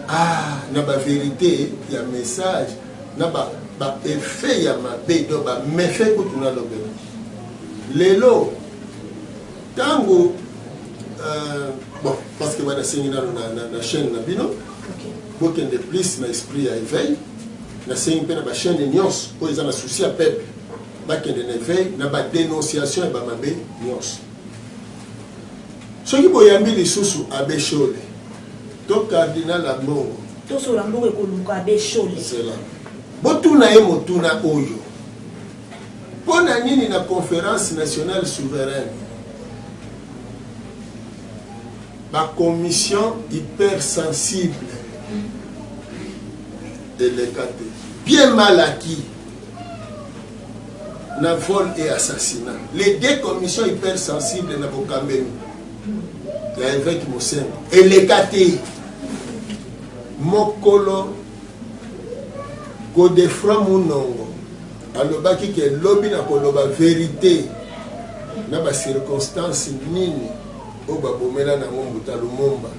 ah, na ba vérité, il y a message, na ba effet, il y a ma bé, donc ba méfait que tu n'as l'obé. Lélo, tango. Bon, parce que voilà, c'est une chaîne Nabino, beaucoup de plus dans l'esprit à éveil, c'est une chaîne de Nyos, pour les associés à peuple, beaucoup de éveil, dans la dénonciation et la Nyos. Ce qui est bien les sous à Béchole, tout cardinal à Mongo, tout sur l'amour et qu'on a Béchole. C'est là. Botuna et Motuna Oyo. Pour la conférence nationale souveraine, la commission hypersensible de l'EKT, bien mal acquis, na vol et assassinat. Les deux commissions hypersensibles na Bokamenu, il y a un évêque Mosen, et l'EKT, Mokolo, Godefroy Mounongo, alobaki que lobby na koloba vérité, na ba circonstance nini. O babomela na ngombuta lumumba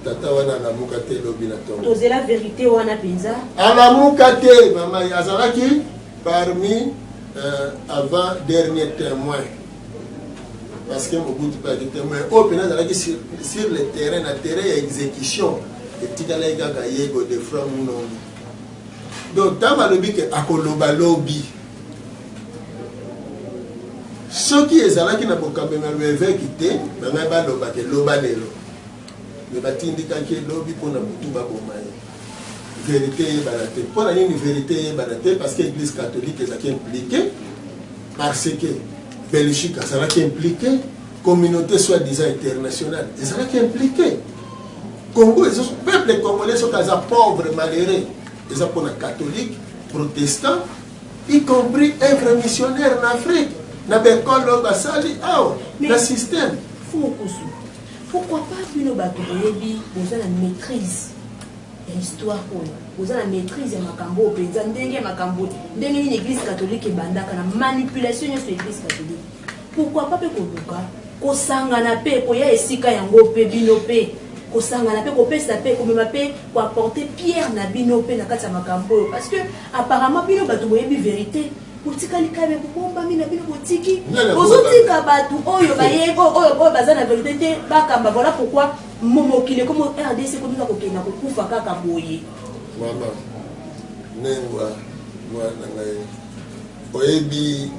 tata wana na mukate lobi na tongo toze la vérité wana penza ala mukate mama yazalaki parmi avant dernier témoin parce que Mobutu pas de témoin o pena zalaki sur le terrain na terrain ya exécution et tikala kaka yego de franc muno donc tama lobi ke akoloba lobi ceux qui sont là qui n'ont pas quitté, mais ils n'ont pas quitté l'obadelo. Mais ils ont dit que l'obbi pour nous tout va pour moi. Vérité est balatée. Pour la vérité est balatée parce que l'Église catholique est impliquée, parce que Belgique est impliquée, communauté soi-disant internationale est impliquée. Congo, le peuple congolais sont pauvres, malheureux. Ils sont pour les catholiques, protestants, y compris œuvres missionnaires en Afrique. Le système. Pourquoi pas bino bato boyebi boza na maîtrise ya histoire oyo boza na maîtrise ya makambo penza ndenge makambo ndenge ni église catholique ebandaka na manipulation sur église catholique. Pourquoi pas pe koluka kosangana pe koya esika yango pe bino pe kosangana pe kopesa pe komema pe ko apporter pierre na bino pe na kati ya makambo parce que apparemment bino bato boyebi vérité. Politika likabe kubomba mina bino botiki bozotika batu oyo bayego oyo bazana vérité bakamba voilà pourquoi momokile comme RDC comme ça kokena kokufa kaka boye mama nengwa mwana ngai oyebi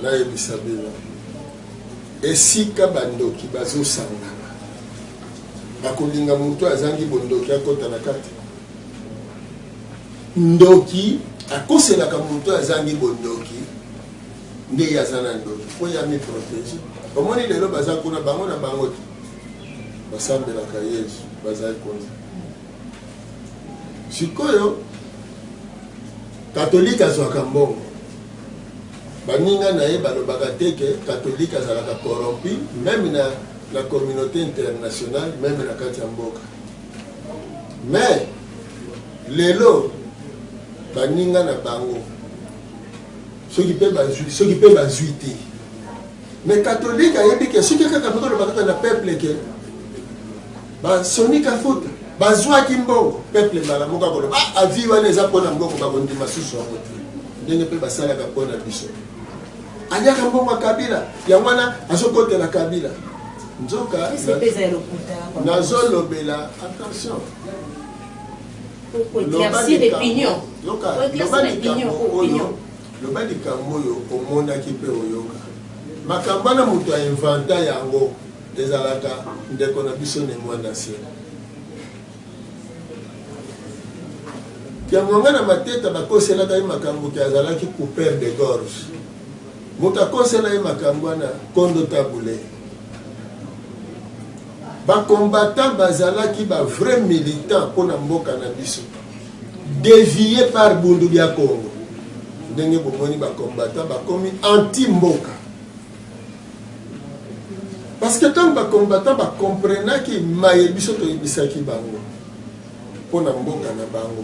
na yebi sabela esika bandoki bazosangana bakolinga mutu azangi bondoki akota na kati ndoki akoselaka muntu azangi bondoki nde yazana ndoki po ya mi protéger omoni lelo baza kuna bango na bango basambelaka Yesu bazali konza sikoyo katolike azwaka mbongo baninga na ye balobaka teke katolike azalaka corrompu même na communauté internationale même na kati ya mboka mais lelo baninga na bango soki pe bazwi te mais catholique ayebi ke soki kaka moko lobaka na peuple ke basonika futa bazwaki mbongo peuple mbala moko akoloba avi wana eza mpona mbongo bakondima susu yango te ndenge mpe basalaka mpona biso aliaka mbongo ya kabila yango wana azokotela kabila nzoka nazolobela attention éclaircir l'opinion. Le bas du Cameroun, omonaki pe oyoka makambo wana moto ainventa yango ezalaka ndeko na biso ne mwana se yango nga na mateta bakoselaka ye makambo ki azalaki couper de gorge moto akosela ye makambo wana kondo tabule bacombattant bazalaki bavrai militant mpona mboka na biso dévié par bundu bya Congo ndenge bomoni bacombattant bakomi anti mboka parce que tant bacombattant bacomprenaki maye biso toyebisaki bango mpona mboka na bango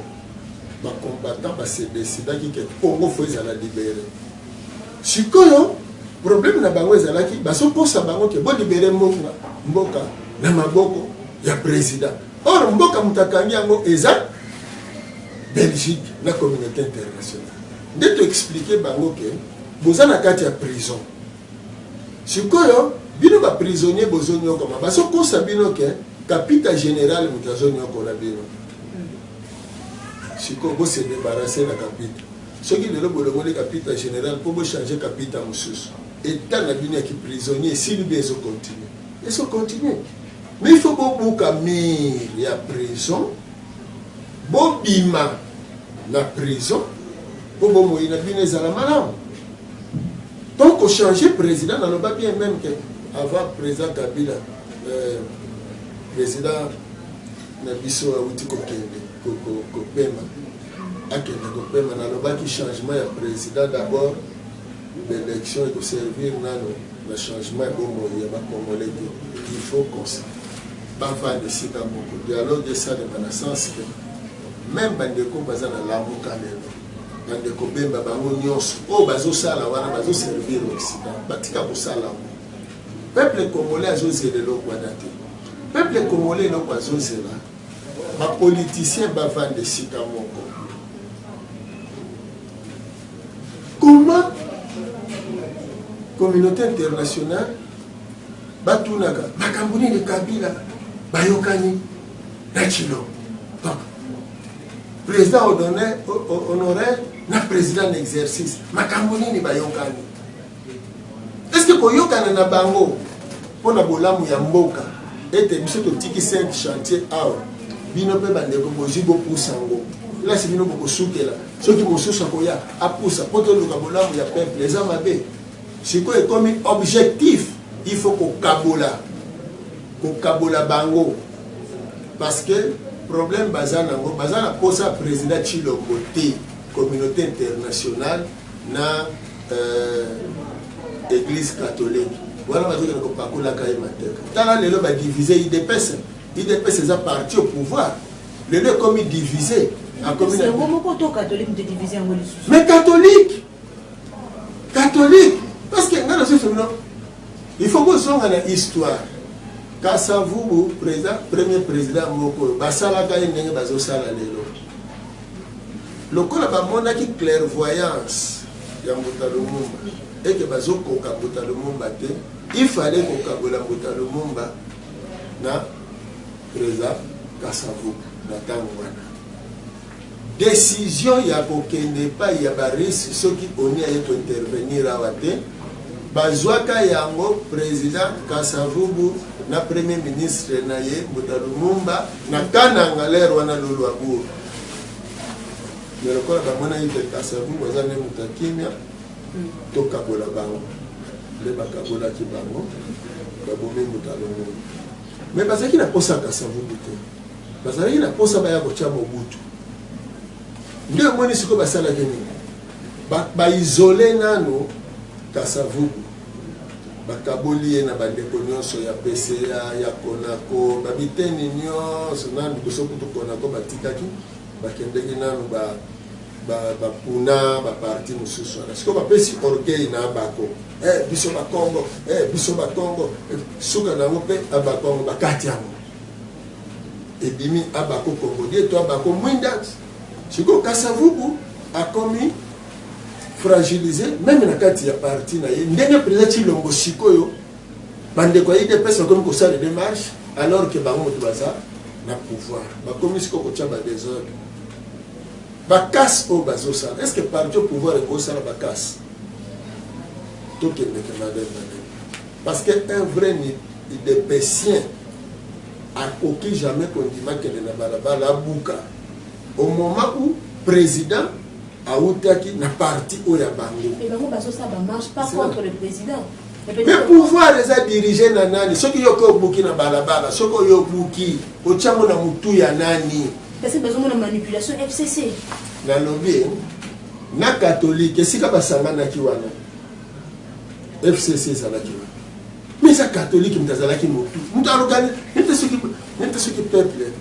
bacombattant base décidaki ke Congo fo ezala libéré sikoyo problème na bango ezalaki basoposa bango ke bolibere mboka na maboko ya président or mboka mutakangi yango eza Belgique na communauté internationale nde to expliquer bango ke boza na kati ya prison sikoyo bino ba prisonnier bozonyokoma basokosa bino ke capitaine général mutazonyokola bino sikoyo bose débarrasser na capitaine soki lelo bolongoli capitaine général po bochanger capitaine mosusu état na bino ya ki prisonnier esili bi ezocontinue mais il faut bobuka mir ya prison bobima na prison po bomoi na bino ezala malamu donc changer président naloba bien même que avant président Kabila président na biso awuti kokende kopema akende kopema nalobaki changement ya président d'abord l'élection et servir nano le changement est bon il y a Congolais il faut qu'on se bava de sika moko dialogue de ça de sens que même bandeko baza na lamuka lelo bandeko bemba bango nyonso o bazosala wana bazoservir l'Occident batika kosala peuple congolais azozela eloko wana te peuple congolais eloko azozela bapoliticien bava de sika moko comment communauté internationale batunaka makambo nini Kabila bayokani na Chilo donc président honoraire na président en exercice makambo nini bayokani est-ce que koyokana na bango pona bolamu ya mboka ete biso totiki 5 chantier awa bino pe bandeko bozibo pusango là c'est bino bokosukela soki mosusu akoya apusa po toluka bolamu ya peuple eza mabe sikoyo ekomi objectif il faut kokabola bango parce que problème baza nango baza na posa président Chilombo te communauté internationale na église catholique voilà bazokena kopakolaka ye mateka tala lelo badivisé idps eza parti au pouvoir lelo ekomi divisé mais catholique parce que nga na soso bino il faut bozonga na histoire Kasavubu premier président moko basalaka ye ndenge bazosala lelo lokola bamonaki clairvoyance ya Mbuta Lumumba eke bazokoka Mbuta Lumumba te il fallait kokabola Mbuta Lumumba na président Kasavubu na ntango wana décision ya kokende pa ya barisi soki oni aye kointervenir awa te bazwaka yango président Kasavubu na premier ministre na ye Mbuta Lumumba na kananga lero wana lolo aburu mais lokola bamona ite Kasavubu aza ne muta kimia tokabola bango le bakabolaki bango babomi Mbuta Lumumba mais bazalaki na posa Kasavubu te bazalaki na posa baya kotia Mobutu nde omoni sikoyo basalaki nini baisole nano Kasavubu bakaboli ye na bandeko nyonso ya PCA ya Konako babiteni nyonso nanu kosokutu Konako batikaki bakendeki nanu bapuna baparti mosusu wana sikoyo bapesi orgueil na Abako biso bakongo suka nango mpe Abakongo bakati yango ebimi Abako Congolais to Abako mwinda sikoyo Kasavubu akomi fragilisé même na kati ya parti na ye ndenge président Chilombo sikoyo bandeko ya IDPS bakomi kosala démarche alors que bango moto baza na pouvoir bakomi sikoyo kotia badésordre bakasi oyo bazosala est ce que parti au pouvoir ekosala bakasi tout que parce qu'un vrai de Bessien a aucun jamais condamné que le Nabalabala Bouka. Au moment où le président a oublié na parti où il y a Bango. Et donc, ça ne marche pas contre le président. Mais pouvoir les a dirigés nanani, ceux qui ont bouki na balabala, ceux qui ont bouki, au tchamo na mutu ya nani. Parce que besoin de manipulation FCC. Na lobby, na catholique, et si ka basanga na kiwana. FCC ça la kiwana. Mais ça catholique mtazala ki mutu. Mutu alogane, nete ceux qui peuple.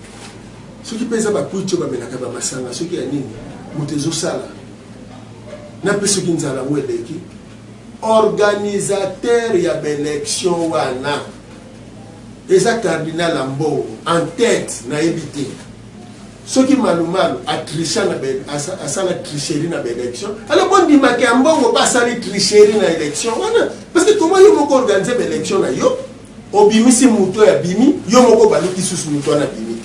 Ceux qui pèsent ba kuicho ba menaka ba masanga, ceux qui ya nini. Mutezo sala. Na pe ceux qui nzala mweleki. Organisateur ya l'élection wana eza cardinal Ambo en tête na ebité ceux qui malumalu a triché na asala tricherie na élection alors bon dimaka ya mbongo pas sali tricherie na élection wana parce que comment yo moko organiser élection na yo obimisi muto ya bimi yo moko baluki susu muto na bimi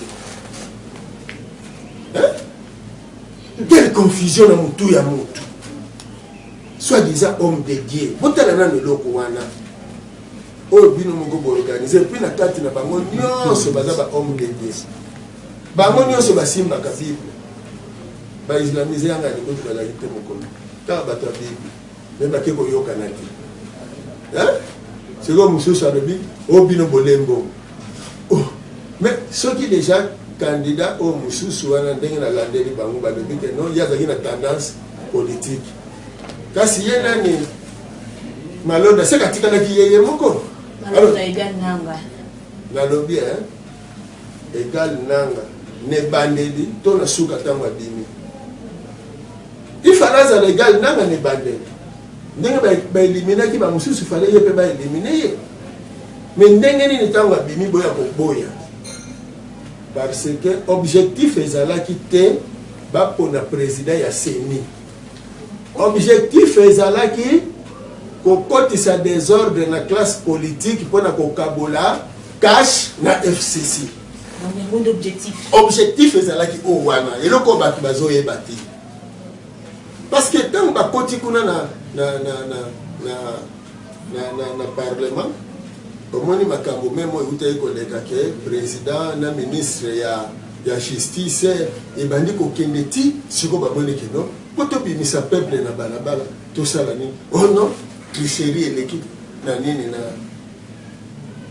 quelle confusion na mutu ya mutu soi-disant homme de Dieu. Vous avez un loko wana. Oh, bino moko organisé. Puis na kati na bango nyonso bazaba homme de Dieu. Bango nyonso basimba ka Bible. Ba islamisé anga ni kotu la lité moko. Ta bata Bible. Mais ba keko yoka na ti. Hein? C'est comme monsieur Sarobi, oh bino bolembo. Oh, mais ceux qui déjà candidats au mususu wana ndenge na landeli bango ba lobi que non, il y a une tendance politique. Kasi ye nani malonda se katika na kiyeye moko malonda egal nanga na lobby egal nanga ne bandeli to na suka tangwa dimi ifanaza legal nanga ne bandeli ndenge ba eliminer ki ba mususu fale ye pe ba eliminer ye mais ndenge ni tangwa bimi boya ko boya parce que objectif ezalaki te ba pona président ya Seni. Objectif ezalaki kokotisa désordre na classe politique pour na kokabola cash na FCC. Donc objectif. Objectif ezalaki o wana eloko batu bazoyeba te. Parce que tant ba koti kuna na parlement omoni makambo memo utayi koleka ke président na ministre ya justice ebandi kokende ti siko babone ke non poto bimisa peuple na balabala tout ça la nini oh non tricherie et l'équipe na nini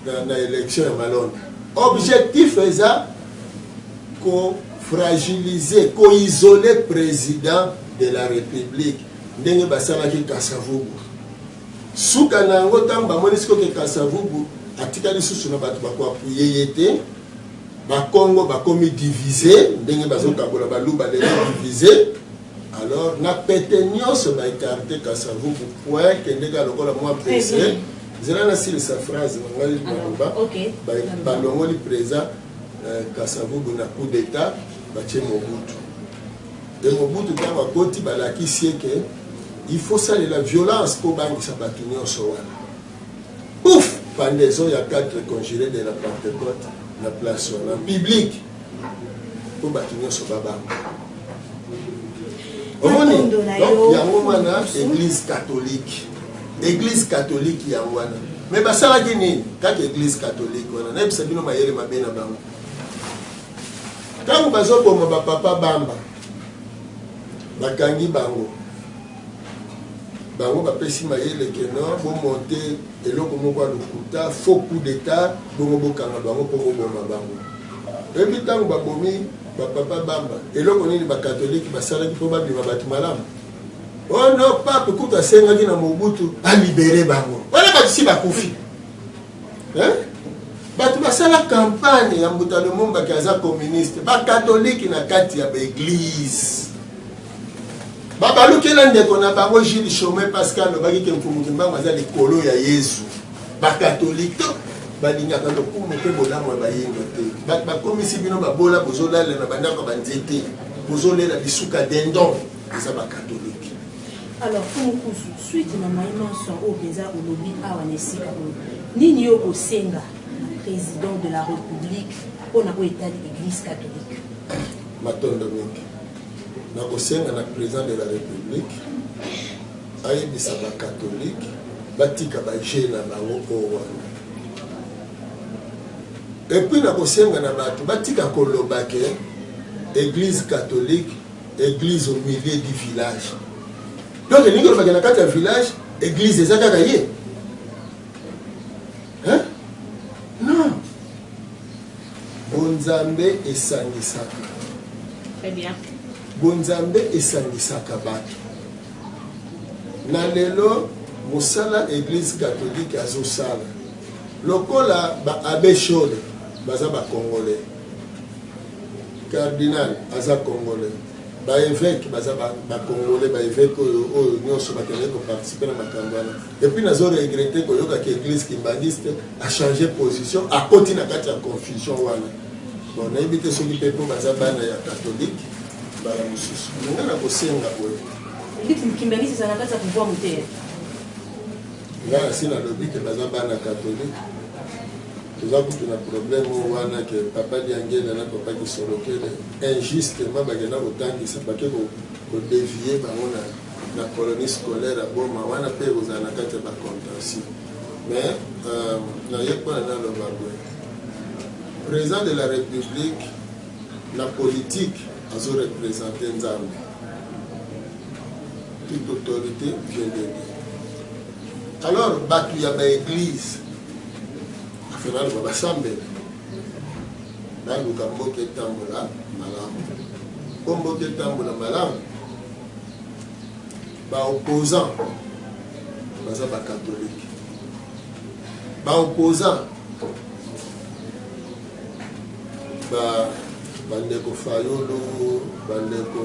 na élection ya malonda objectif eza ko fragiliser ko isoler président de la république ndenge basalaki Kasavubu suka na yango ntango bamoni siko ke Kasavubu atikali susu na bato bakwapuye ye te bakongo bakomi divisé ndenge bazokabola baluba lelo divisé alors na pete nyonso ba écarté Kasavubu point kendeka lokola moi pressé zela na sili sa phrase ngali baloba balongoli président Kasavubu na coup d'état batie Mobutu de Mobutu ntango akoti balakisi ke il faut ça la violence pour bangisa bato nyonso wana ouf pendaison ya 4 conjurés de la Pentecôte na place wana public pour bato nyonso babanga omoni donc yango wana église catholique yango wana mais basalaki nini kaka église catholique wana nayebisa bino mayele mabe na bango ntango bazoboma bapapa bamba bakangi bango bapesi mayele ke non bomonte eloko moko ya lokuta faux coup d'état bongo bokanga bango mpo boboma bango ebi ntango babomi bapapa bamba eloko nini bakatholike basalaki mpo babima bato malamu oh non pape kutu asengaki na Mobutu alibere bango wana bato si bakufi bato basala campagne ya mbuta Lumumba aza communiste bakatholike na kati ya baeglise babalukela ndeko na bango Gilles Chaumet Pascal lobaki ke mfumuki mbango aza likolo ya Yesu bakatholike to balingaka lokumu mpe bolamu ya bayinga te bato bakomisi bino babola bozolalela na bandako banzete bozolela bisuka dendon eza bakatholike. Alors Fumukusu suite na maïmanso au beza olobi awa nesika nini yo kosenga président de la République pour na état de l'église catholique matondo mingi na kosenga na président de la République ayebisa ba catholique batika baje na bango wana. Et puis na kosenga na bato batika koloba ke église catholique, église au milieu du village. Donc il y a un village, église des Akagaye. Hein? Non. Bonzambe et Sangisaka. Très bien. Bonzambe et Sangisaka bato. Nalelo, Moussala, église catholique à Zosala. Lokola, Abbé Chaude, Baza ba Congolais. Cardinal, Aza Congolais. Évêque, Congolais, évêque, nous sommes participer à Makambana. Et puis, nous avons regretté que l'église kimbandiste a changé de position à côté de la confusion. Bon, on a évité ceux qui peuvent être catholique. Nous avons aussi Kimbandiste, ça n'a pas de pouvoir monter. Là, si on a le but que nous avons catholique, nous avons un problème que papa Diangel et papa qui sont injustement autant qui s'est paqué pour dévier la colonie scolaire à Boma, on a payé aux anacats de la contention. Mais, il n'y a pas le président de la République, la politique a représenté Nzambe. Toute autorité vient de lui. Alors, il y a l'église. Final va sambe na lukambo ke tambola malamu kombo ke tambola malamu ba opposant baza ba catholique ba opposant ba bandeko Fayolo bandeko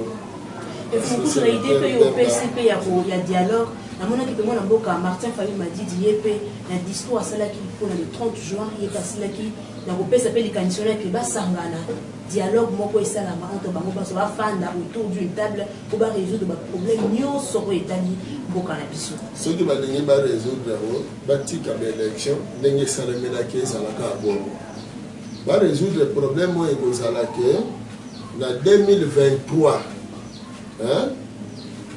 et vous avez idée que au PCP il y a dialogue. À mon avis, Martin Fayulu m'a dit qu'il y a un discours à cela qui pour le 30 juin, il y a cela qui dans le PCP les conditionnels qui va s'engagner dialogue moko et ça la entre bango parce va fanda autour d'une table pour résoudre les problèmes nous sur étali boka na biso. Ceux qui va résoudre batika élection ndenge salamela ke salaka bongo. Va résoudre le problème où il salaka na 2023 hein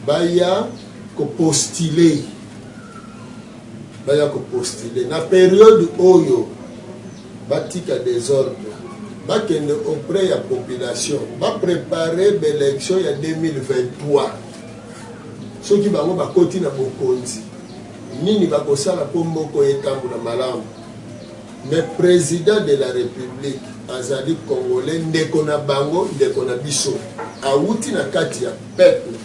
baya postuler na période oyo batika désordre bakende auprès ya population ba préparer l'élection ya 2023 soki bango bakoti na bokonzi nini bakosala po mboko etambola malamu mais président de la République azali congolais ndeko na bango ndeko na biso awuti na kati ya peuple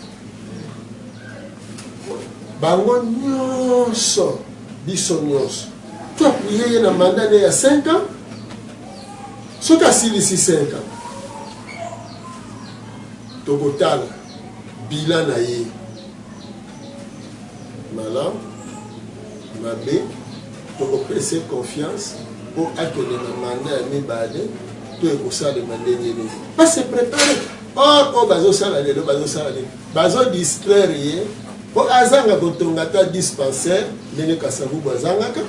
bango nyonso biso nyonso tu appuyer na mandat ya 5 ans soki asilisi 5 ans tokotala bilan na ye malamu mabe tokopesa confiance pour akende na mandat ya mibale to ekosalema ndenge nini base préparer or bazosala lelo bazodistraire ye po azanga kotonga ta dispensaire ndenge Kasavubu azangaka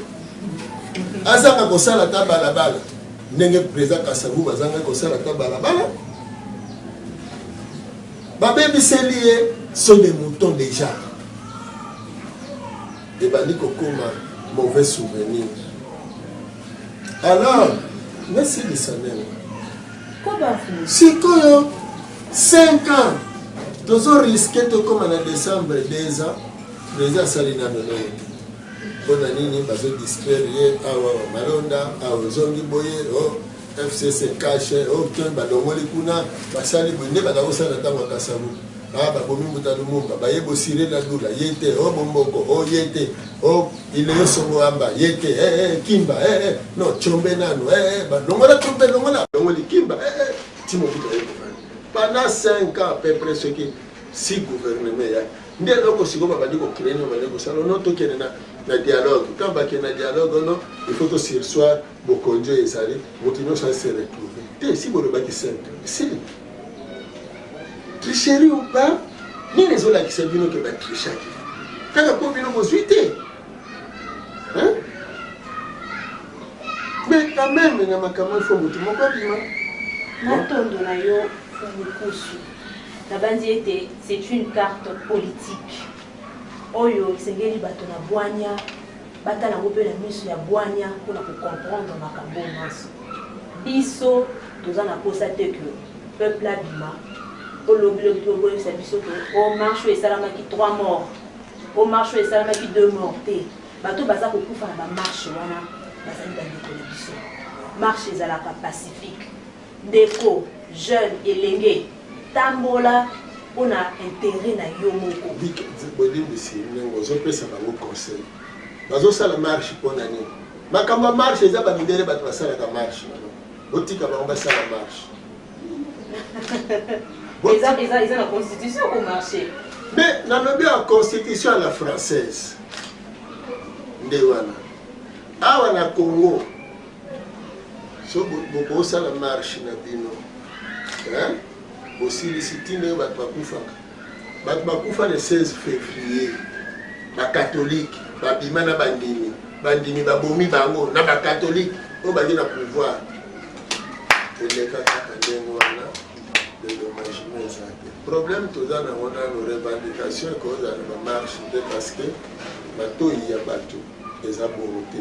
azanga kosala ta balabala ndenge président Kasavubu azanga kosala ta balabala babebiseli ye sont des moutons déjà ebandi kokoma mauvais souvenir alors nasilisa nene sikoyo 5 ans tozo risqué tokoma na décembre 2 ans président asali nano noyote mpona nini bazodistraire ye awa malonda awa ozongi boye o FCC cache o te balongoli kuna basali boye nde bazakosala ntango ya Kasavubu babomi muta lumumba bayebo sire na dula yete o bomboko o yete o ile songo amba yete kimba no chombe nano balongola chombe longola longoli kimba timo buta pendant 5 ans à peu près ce qui si gouvernement ya nde loko siko babandi ko créer no baleko salo no to kene na dialogue quand ba kene na dialogue no il faut que sur soir bokonjo esali motino ça se retrouver te si bolo baki 5 si tricherie ou pas, ni les autres qui savent que va tricher. Quand la pauvre nous suite, hein? Mais quand même, il y a un camarade qui faut que tu m'en c'est une carte politique. Oyo, c'est que les bâtons à boigna, batala ngo pe na miso ya bwania pour comprendre makambo nyonso biso toza na posa te que peuple abima olobi sa biso que au marche esalamaki 3 morts au marche esalamaki 2 morts te bato baza kokufa na bamarche wana bazali bandeko na biso marche ezalaka pacifique ndeko jeune elenge tambola mpona intérêt na yo moko bolimbisi ndenge ozopesa bango conseil bazosala marche mpona nini makambo ya marche eza bamindele bato basalaka marche botika bango basala marche eza na constitution ko marché mais nalobi ya constitution à la française nde wana awa na Congo so bokosala marche na bino bosilisi ntina oyo bato bakufaka bato bakufa le 16 février bakatholike babima na bandimi babomi bango na bakatholike oyo baki na pouvoir eleka kaka ndenge wana dédommagement eza te problème toza nango nano revendication ekozala na bamarche te parce que batoi ya bato eza bongo te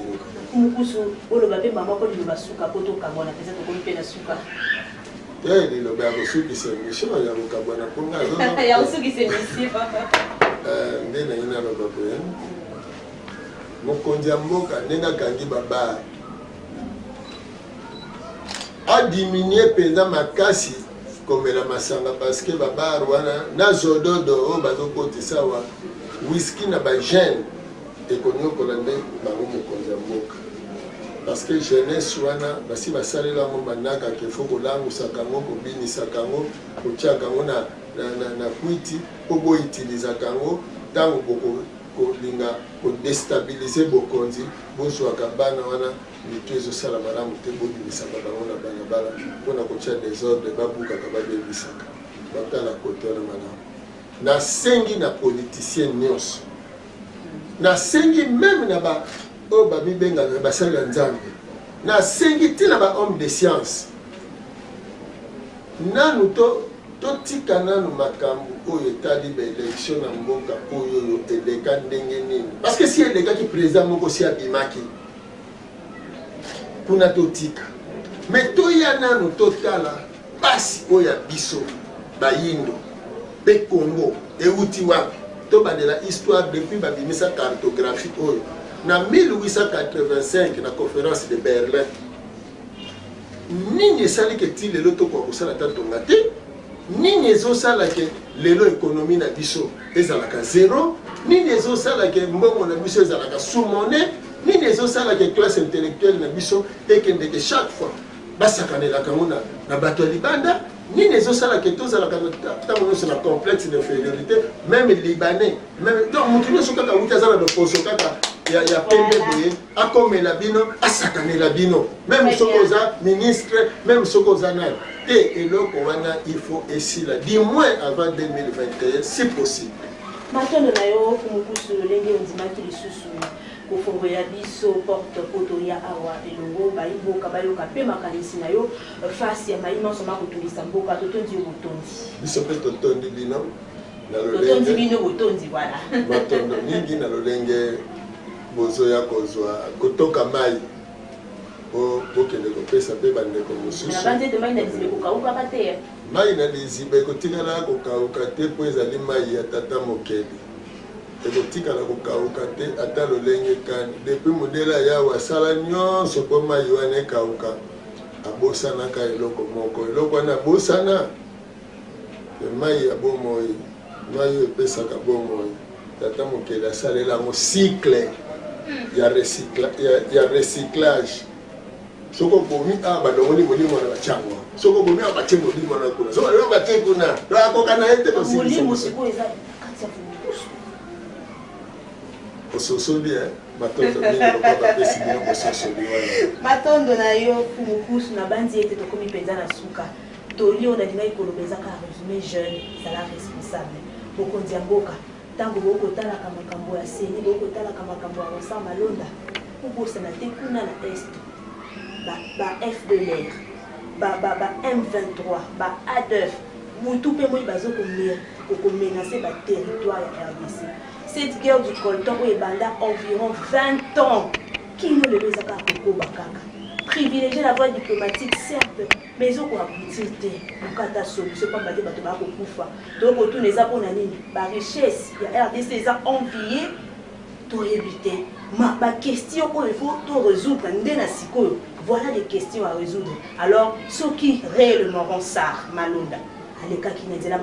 mukusu oloba mpe bamoko liloba suka po tokangwana mpenza tokomi mpe na suka liloba ya kosukisa émission ya kokabwana mponga ya kosukisa émission nde nangi naloba boye mokonzi ya mboka ndenge akangi babare adiminue mpenza makasi komela masanga parce que babare wana na zododo oyo bazokotisa wa whisky na bagene ekonyokola nde bango mokonzi ya mboka parce que jeunesse wana basi basalela yango bandaka ke fo kolangusaka yango kobinisaka yango kotiaka yango na kwiti mpo boutilisaka yango ntango bokolinga kodestabilize bokonzi bozwaka bana wana mitu ezosala malamu te bobimisaka bango na balabala mpona kotia desordre babukaka babebisaka batala kote wana malamu nasengi na politicien nyonso nasengi meme na oyo babibengaka basali ya nzambe nasengi ti na bahomme de science nanu totika nanu makambo oyo etali baélection na mboka oyo eleka ndenge nini parce que si elekaki président moko si abimaki kuna totika mais toya nanu totala pasi oyo ya biso bayindo mpe Congo euti wapi tobandela histoire depuis babimisa cartographie oyo na 1885 na conférence de Berlin nini esalaki ti lelo tokoka kosala ta tonga te nini ezosalaki lelo économie na biso ezalaka zéro nini ezosalaki mbongo na biso ezalaka sous-monnaie nini ezosalaki classe intellectuelle na biso ekendeke chaque fois basakanelaka ngo na bato ya libanda nini ezosalaki tozalaka ntango nyonso na complexe d'infériorité même libanais donc motu nyonso kaka wuti aza na loposo kaka ya pembe boye akomela bino asakanela bino même soki oza ministre même soki oza nani te eloko wana il faut esila du moins avant 2021 si possible matondo na yo kumukusu lolenge ondimaki lisusu kofongola biso porte poto ya awa elongo bayiboka bayoka mpe makanisi na yo fasi ya mai nyonso makotungisa mboka totondi yo botondi biso mpe totondi bino totondi bino botondi wana matondo mingi na lolenge bozoya kozwa kotoka mai bokende kopesa mpe bandeko mosusu mai na liziba ekotikala kokauka te mpo ezali mai ya tata mokeli ekotikala kokauka te ata lolenge kani depuis modele yawe asala nyonso mpo mai wana ekauka abosanaka eloko moko eloko wana abosana mai ya bomoi mai oyo epesaka bomoi tata mokeli asalela yango cycle ya recyclage soko bomi badongoli molimo na bachango soko bomi abatie molimo na kuna soko lelo batie kuna akoka na ete molimo siko eza kati ya ososoli matondo mingi lokola bapesi bino bososoli wana matondo na yo kumukusu na bandi ete tokomi mpenza na suka toli oyo nalingai koloba eza kaka resume jeune ezala responsable bokonzi ya mboka ntango bokotalaka makambo ya seni bokotalaka makambo ya rosa malonda obosana te kuna na este ba FDLR ba M23 ba ADF mutu mpe moi bazokomenase baterritoire ya RDC cette guerre du coltan où ebanda environ 20 ans qui nous le les aka koko bakaka privilégier la voie diplomatique certes mais ils ont quoi aboutir te mukata solution pas bater bato ba kokufa donc autour les apona nini ba richesse ya RDC les a envié to éviter ma question il faut tout résoudre ndena sikoyo. Voilà des questions à résoudre. Alors, ceux qui réellement rend ça, Malonda, les cas qui n'est pas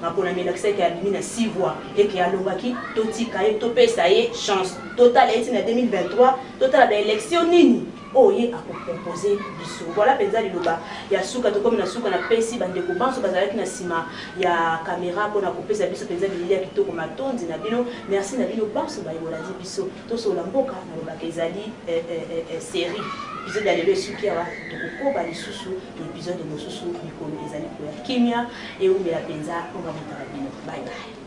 ma ponami, l'accès qui a mis 6 voix et qui a l'ongaki, Toti Kaye, Topé, ça y est, chance. Total est en 2023, total d'élection nini. Oh, il y a composer du voilà, penza de l'oba. Il y a souka, comme na souka, na pesi, bande de coupan, so bazalaki na sima. Il y a caméra pour na couper sa biso, penza de l'idée qui toko matondi na bino. Merci na bino, bam, so ba yola di biso. To so la mboka, na loba kezali série. Épisode d'Alléluia Souki, Toko Ba Lisusu, l'épisode de Mosusu, Mikolo, les années pour Kimia, et où la penza, on va monter à la bino. Bye bye.